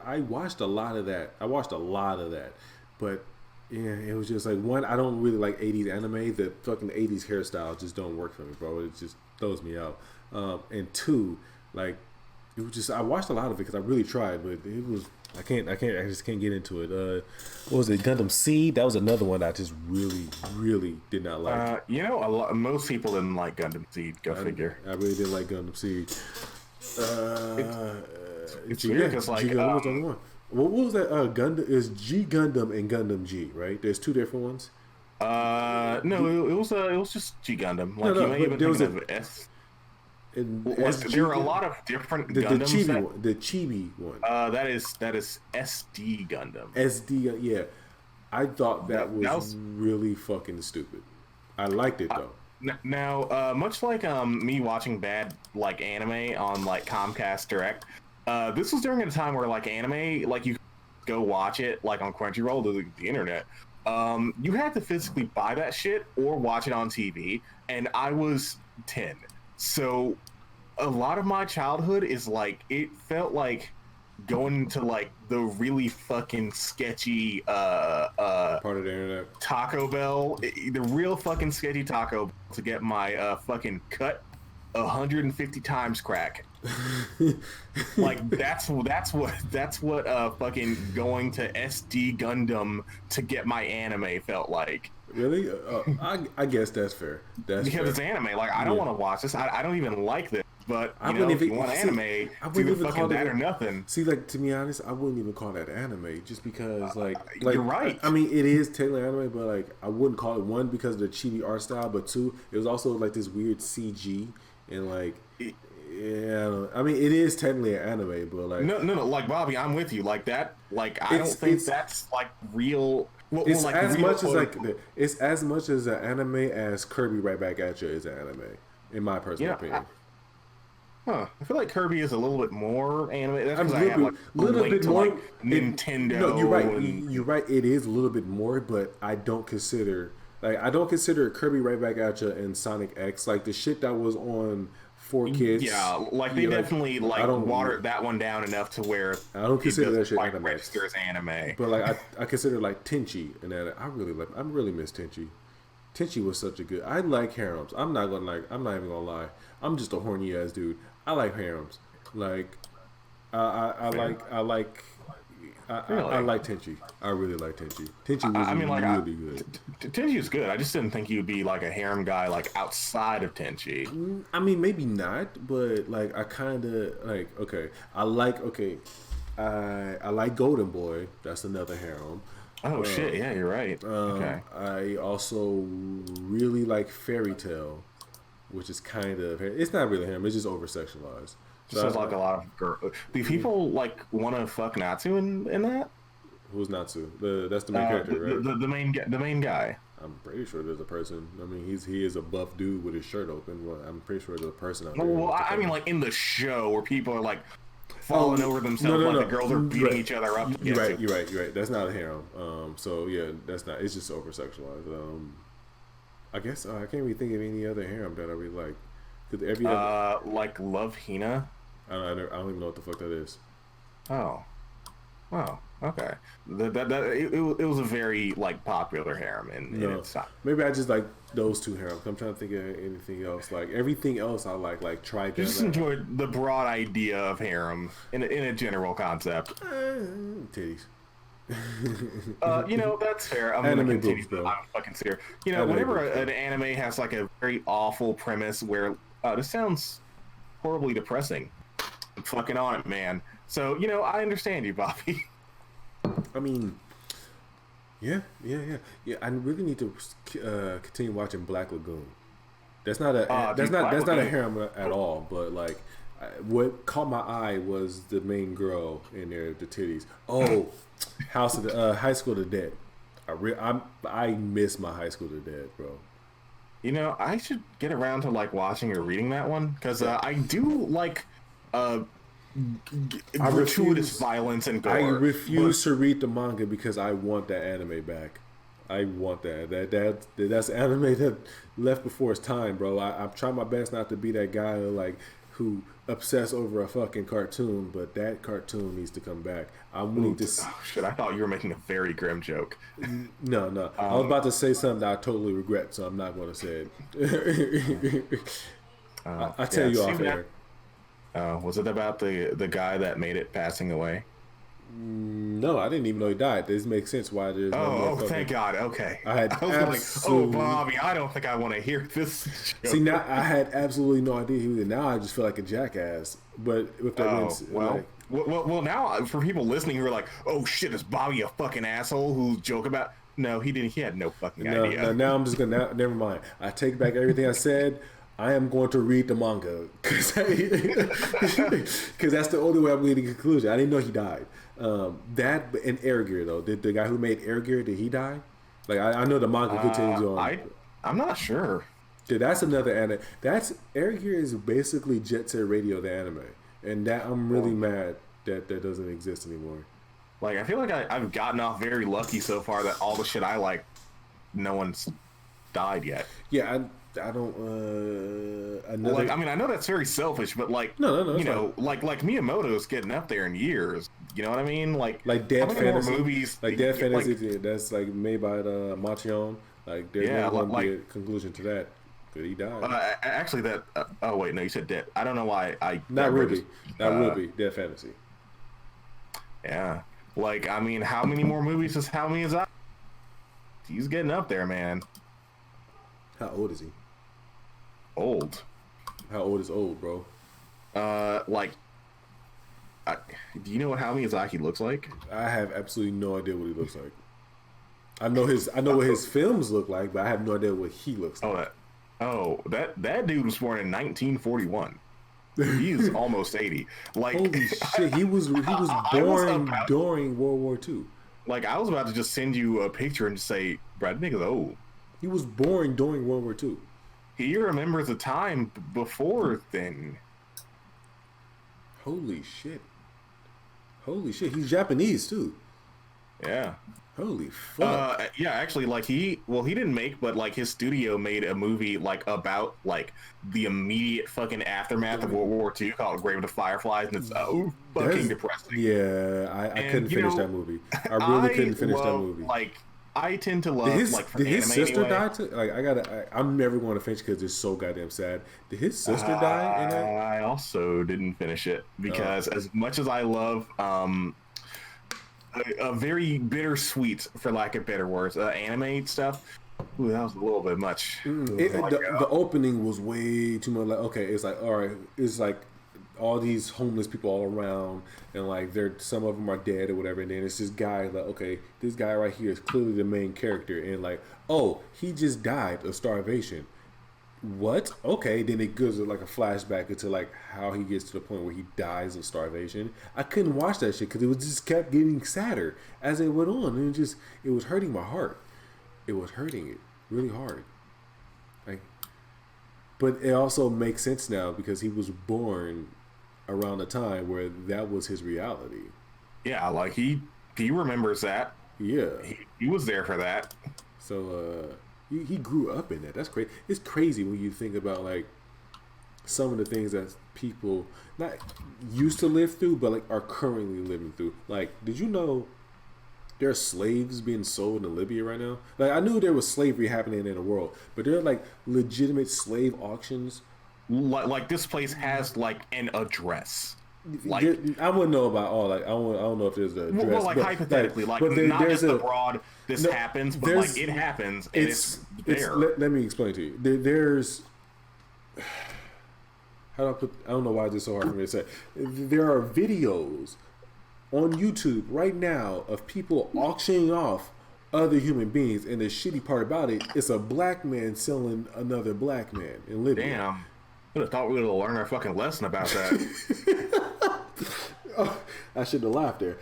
I watched a lot of that. But yeah, it was just like, one, I don't really like 80s anime. The fucking 80s hairstyle just don't work for me, bro. It just throws me out. And two, like, it was just, I watched a lot of it because I really tried, but it was, I just can't get into it. What was it, Gundam Seed? That was another one I just really did not like. Most people didn't like Gundam Seed. Go figure. I really didn't like Gundam Seed. It's weird because like, was the one. What was that? Gundam is G Gundam and Gundam G, right? There's two different ones. No, it was just G Gundam. Like, you may even think of S. There are a lot of different Gundams. The Chibi one. That is SD Gundam. SD, yeah. I thought that was really fucking stupid. I liked it though. Now, much like me watching bad like anime on like Comcast Direct, this was during a time where like anime, like you could go watch it like on Crunchyroll, the internet. You had to physically buy that shit or watch it on TV, and I was 10. So a lot of my childhood is like, it felt like going to like the really fucking sketchy part of the internet, Taco Bell, the real fucking sketchy Taco Bell, to get my fucking cut 150 times crack. Like, that's what fucking going to SD Gundam to get my anime felt like. Really? I guess that's fair. Because it's anime. Like, I don't want to watch this. I don't even like this. But if you want anime, it's either fucking that or nothing. See, like, to be honest, I wouldn't even call that anime, just because, like you're right. I mean, it is technically anime, but like, I wouldn't call it, one, because of the chibi art style, but two, it was also like this weird CG and like. Yeah, I mean, it is technically an anime, but like no, like, Bobby, I'm with you. Like that, like, I don't think that's like real. It's like as much as like it's as much as an anime as Kirby Right Back at You is an anime, in my personal opinion. I feel like Kirby is a little bit more anime. That's because I have like little bit more like Nintendo. No, you're right. You're right. It is a little bit more, but I don't consider Kirby Right Back at You and Sonic X like the shit that was on 4Kids. Yeah, like they definitely like watered that one down enough to where I don't consider that shit anime. Register as anime. But like I consider like Tenchi, and that I really miss Tenchi. Tenchi was such a good. I like harems. I'm not even gonna lie. I'm just a horny ass dude. I like harems. Like I like Tenchi. I really like Tenchi. Tenchi was really good. Tenchi is good. I just didn't think you'd be like a harem guy like outside of Tenchi. I mean, maybe not, but like I kind of like. I like Golden Boy. That's another harem. Oh shit! Yeah, you're right. Okay. I also really like Fairy Tail, which is kind of, it's not really harem. It's just over sexualized. Sounds like a lot of girls. Do people like want to fuck Natsu in that? Who's Natsu? That's the main character, right? The main guy. I'm pretty sure there's a person. I mean, he is a buff dude with his shirt open. Well, I'm pretty sure there's a person out there. Well, I mean, like in the show where people are like falling over themselves, the girls are beating each other up. You're right. That's not a harem. So yeah, that's not. It's just over sexualized. I guess I can't really think of any other harem that I really like. Like Love Hina. I don't even know what the fuck that is. Oh, okay. It was a very like popular harem in its time. Maybe I just like those two harems. I'm trying to think of anything else. Like everything else, I like try. Just enjoyed the broad idea of harem in a general concept. Titties. That's fair. I'm anime gonna continue. Books, bro. I'm fucking serious. Whenever an anime has like a very awful premise where this sounds horribly depressing. I'm fucking on it, man. So, I understand you, Bobby. I mean, yeah. I really need to continue watching Black Lagoon. That's not a that's not a harem at all. But like, what caught my eye was the main girl in there, the titties. Oh, High School of the Dead. I miss my High School of the Dead, bro. I should get around to like watching or reading that one because I do like gratuitous violence and gore. I refuse to read the manga because I want that anime back. I want that. That's anime that left before its time, bro. I'm trying my best not to be that guy who obsess over a fucking cartoon, but that cartoon needs to come back. I need to. Oh, shit! I thought you were making a very grim joke. No. I was about to say something that I totally regret, so I'm not going to say it. I'll tell you off air. Was it about the guy that made it passing away? No, I didn't even know he died. This makes sense why there's no thank God. Okay. I was like, Bobby, I don't think I want to hear this joke. See, now I had absolutely no idea he was there. Now I just feel like a jackass. But if that well, now for people listening who are like, oh shit, is Bobby a fucking asshole who's joke about? No, he didn't. He had no fucking idea. No, now I'm just gonna. Never mind. I take back everything I said. I am going to read the manga because that's the only way I'm getting a conclusion. I didn't know he died. That and Air Gear though. Did the guy who made Air Gear, did he die? Like I know the manga continues on. I'm not sure. Dude, that's another anime. Air Gear is basically Jet Set Radio, the anime, and that I'm really mad that doesn't exist anymore. Like I feel like I've gotten off very lucky so far that all the shit I like, no one's died yet. Yeah, I don't. Like, I mean, I know that's very selfish, but like, no, like Miyamoto's getting up there in years. You know what I mean? Like Dead Fantasy movies, like Dead Fantasy. That's like made by Motion. Like there's not going to be a conclusion to that. Because he died. Actually, that. Oh wait, no, you said Dead. I don't know why I. Not Ruby. Dead Fantasy. Yeah. Like, I mean, how many more movies is How Miyazaki? He's getting up there, man. How old is he? Old. How old is old, bro? Do you know what Hayao Miyazaki looks like? I have absolutely no idea what he looks like. I know what his films look like, but I have no idea what he looks like. That dude was born in 1941. He is almost 80. Like, holy shit, he was born during World War II. Like, I was about to just send you a picture and say, Brad nigga's old. He was born during World War II. He remembers a time before then. Holy shit. He's Japanese too. Yeah. Holy fuck. Yeah, actually, like he didn't make, but like his studio made a movie like about like the immediate fucking aftermath of World War II called Grave of the Fireflies, and it's fucking depressing. Yeah, I couldn't finish that movie. I really couldn't finish that movie. Like, I tend to love did his sister anyway. die too? Like I'm never going to finish because it's so goddamn sad. Did his sister die in that? I also didn't finish it because as much as I love a very bittersweet, for lack of better words, anime stuff. Ooh, that was a little bit much. The opening was way too much. Like, okay, it's like, all right, it's like all these homeless people all around, and like some of them are dead or whatever. And then it's this guy, like, okay, this guy right here is clearly the main character, and like, oh, he just died of starvation. What? Okay, then it goes like a flashback into like how he gets to the point where he dies of starvation. I couldn't watch that shit because it just kept getting sadder as it went on, and it was hurting my heart. It was hurting it really hard. Like, but it also makes sense now because he was born around a time where that was his reality. Yeah, like he remembers that. Yeah, he was there for that. So he grew up in that. That's crazy. It's crazy when you think about like some of the things that people not used to live through, but like are currently living through. Like, did you know there are slaves being sold in Libya right now? Like, I knew there was slavery happening in the world, but there are like legitimate slave auctions. Like this place has like an address. Like, I wouldn't know about all. Like, I don't know if there's an address. Well, like hypothetically, like not just abroad. This happens, but like it happens, and it's there. Let me explain to you. There's how do I put? I don't know why this is so hard for me to say. There are videos on YouTube right now of people auctioning off other human beings, and the shitty part about it, it's a black man selling another black man in Libya. Damn. I would have thought we would have learned our fucking lesson about that. Oh, I should have laughed there.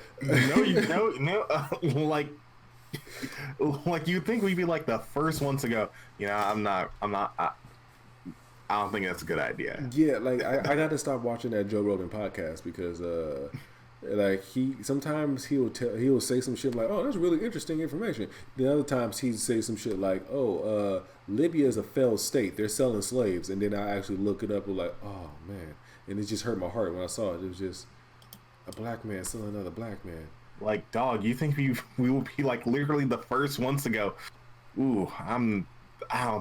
Like you'd think we'd be like the first ones to go, I don't think that's a good idea. Yeah, like I got to stop watching that Joe Rogan podcast because like sometimes he'll say some shit like, oh, that's really interesting information. The other times he'd say some shit like, oh, Libya is a failed state, they're selling slaves, and then I actually look it up and like, oh man, and it just hurt my heart when I saw it. It was just a black man selling another black man. Like, dog, you think we will be like literally the first ones to go, ooh, I don't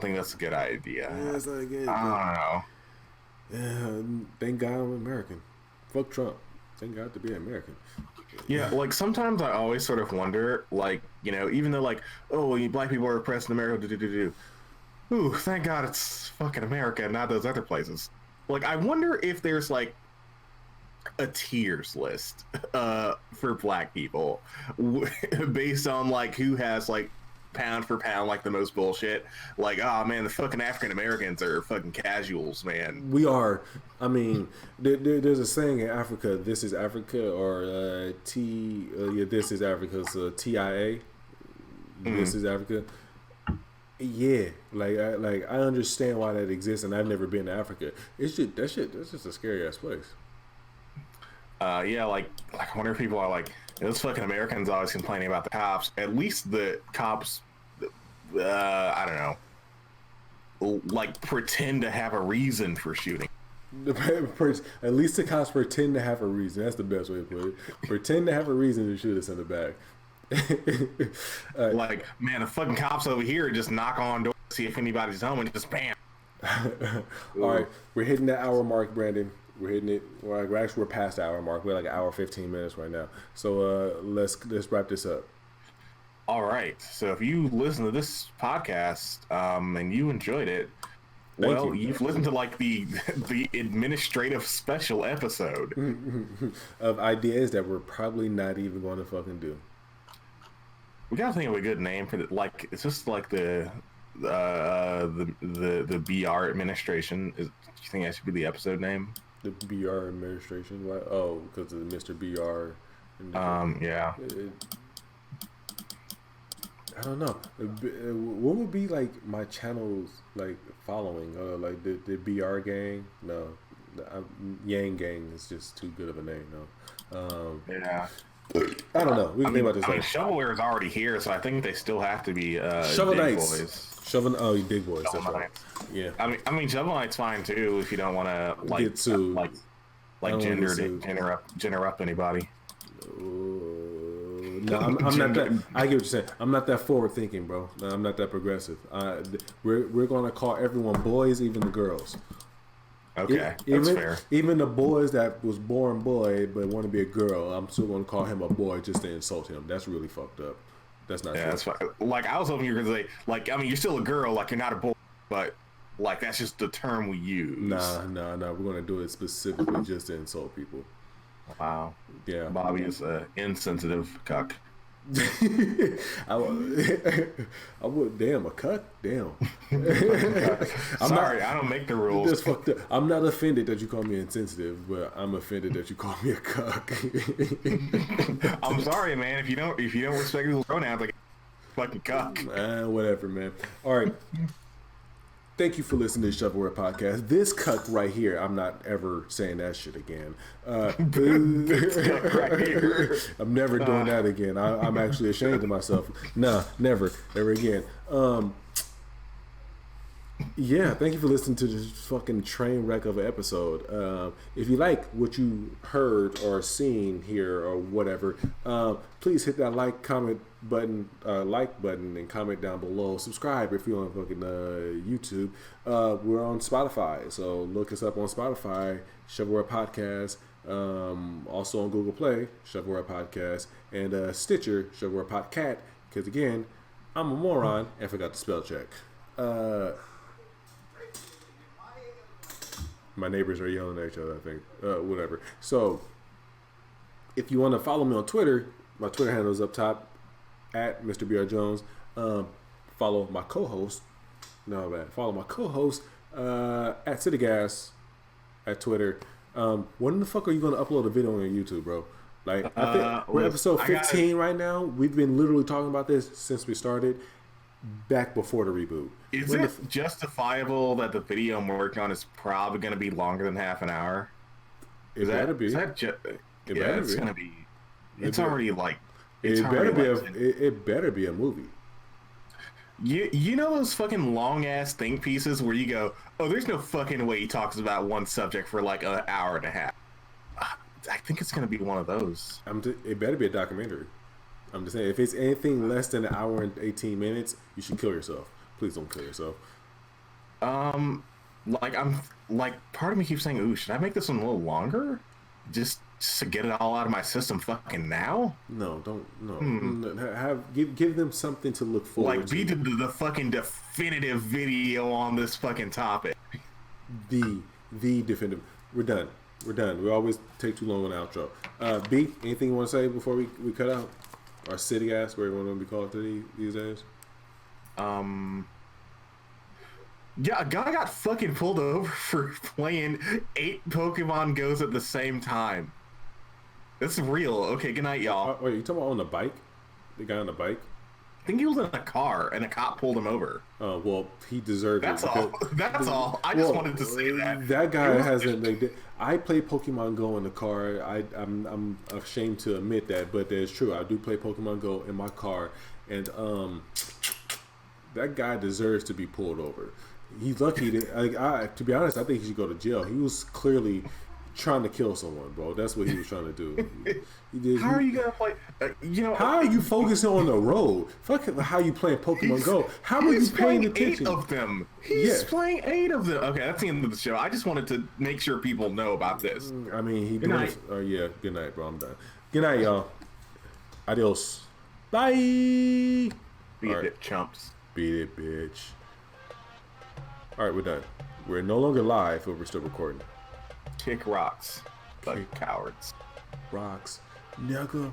think that's a good idea. Yeah, it's like, I don't know. Yeah, thank God I'm American. Fuck Trump. Thank God to be American. Yeah, like sometimes I always sort of wonder, like, even though like, oh, black people are oppressed in America, ooh, thank God it's fucking America and not those other places. Like, I wonder if there's like a tiers list for black people based on like who has like pound for pound like the most bullshit. Like, oh man, the fucking African Americans are fucking casuals, man. We are. I mean, there's a saying in Africa, this is Africa, or this is Africa, so TIA, this is Africa. Yeah, like I understand why that exists, and I've never been to Africa. That's just a scary ass place. Yeah, like I wonder if people are like, those fucking Americans always complaining about the cops. At least the cops, I don't know, like pretend to have a reason for shooting. At least the cops pretend to have a reason. That's the best way to put it. Pretend to have a reason to shoot us in the back. Like, man, the fucking cops over here just knock on doors, see if anybody's home, and just bam. All right, we're hitting that hour mark, Brandon. We're hitting it. We're past the hour mark. We're like an hour 15 minutes right now. So let's wrap this up. All right. So if you listen to this podcast and you enjoyed it, you've listened to like the administrative special episode of ideas that we're probably not even going to fucking do. We gotta think of a good name for it. Like, it's just like the BR administration. Do you think that should be the episode name? The BR administration? Why? Oh, because of Mr. BR. Yeah. I don't know. What would be like my channel's like following? Like the BR gang? No, Yang gang is just too good of a name. No. Yeah. I don't know. We can think about this later. Shovelware is already here, so I think they still have to be Shovel Dig Knights. Boys. Dig Boys. Shovel That's right. Knights. Yeah. I mean, Shovel Knight's fine too if you don't want to like get sued. like gender up anybody. No, I'm not that. I get what you're saying. I'm not that forward thinking, bro. No, I'm not that progressive. We're gonna call everyone boys, even the girls. Okay, that's fair. Even the boys that was born boy but want to be a girl, I'm still gonna call him a boy just to insult him. That's really fucked up. That's not. Yeah, true. that's fine. Like, I was hoping you were gonna say, like, I mean, you're still a girl, like you're not a boy, but like that's just the term we use. Nah. We're gonna do it specifically just to insult people. Wow. Yeah. Bobby is an insensitive cuck. I would. Damn, a cuck. Damn. Sorry, I don't make the rules. That's fucked up. I'm not offended that you call me insensitive, but I'm offended that you call me a cuck. I'm sorry, man. If you don't respect those pronouns, like fucking cuck. Whatever, man. All right. Thank you for listening to Shovelware Podcast. This cuck right here, I'm not ever saying that shit again. This cuck right here. I'm never doing that again. I'm actually ashamed of myself. Nah, never again. Yeah, thank you for listening to this fucking train wreck of an episode. If you like what you heard or seen here or whatever, please hit that like button and comment down below. Subscribe if you're on fucking YouTube. We're on Spotify, so look us up on Spotify, Shovelware Podcast. Also on Google Play, Shovelware Podcast, and Stitcher, Shovelware Podcast. Because again, I'm a moron and forgot to spell check. My neighbors are yelling at each other, I think. Whatever. So, if you want to follow me on Twitter, my Twitter handle is up top, at Mr. B.R. Jones. Follow my co-host. No, bad. Follow my co-host at CityGas at Twitter. When the fuck are you going to upload a video on your YouTube, bro? Like, I think we're episode 15 right now. We've been literally talking about this since we started, back before the reboot. Is it justifiable that the video I'm working on is probably going to be longer than half an hour? It better be. It's going to be. It's already like. It better be a movie. You know those fucking long ass think pieces where you go, oh, there's no fucking way he talks about one subject for like an hour and a half. I think it's gonna be one of those. It better be a documentary. I'm just saying, if it's anything less than an hour and 18 minutes, you should kill yourself. Please don't kill yourself. Part of me keeps saying, ooh, should I make this one a little longer? Just to get it all out of my system fucking now? No, don't. No. Give them something to look forward to. Like, be the fucking definitive video on this fucking topic. The definitive. We're done. We always take too long on the outro. B, anything you want to say before we cut out? Our city ass, where everyone want to be called these days? Yeah, a guy got fucking pulled over for playing 8 Pokemon Go's at the same time. That's real. Okay, good night, y'all. Wait, you talking about on the bike? The guy on the bike? I think he was in a car, and a cop pulled him over. Oh, well, he deserved it. That's all. I just wanted to say that. That guy hasn't... I play Pokemon Go in the car. I'm ashamed to admit that, but it's true. I do play Pokemon Go in my car, and that guy deserves to be pulled over. He's lucky. To be honest, I think he should go to jail. He was clearly trying to kill someone, bro. That's what he was trying to do. How are you gonna play? How are you focusing on the road? Fuck how you playing Pokemon Go. How are you paying attention? 8 of them. He's playing 8 of them. Okay, that's the end of the show. I just wanted to make sure people know about this. I mean, he doing. Yeah. Good night, bro. I'm done. Good night, y'all. Adios. Bye. Beat it, chumps. Beat it, bitch. All right, we're done. We're no longer live, but we're still recording. Kick rocks, but cowards. Rocks, nigga.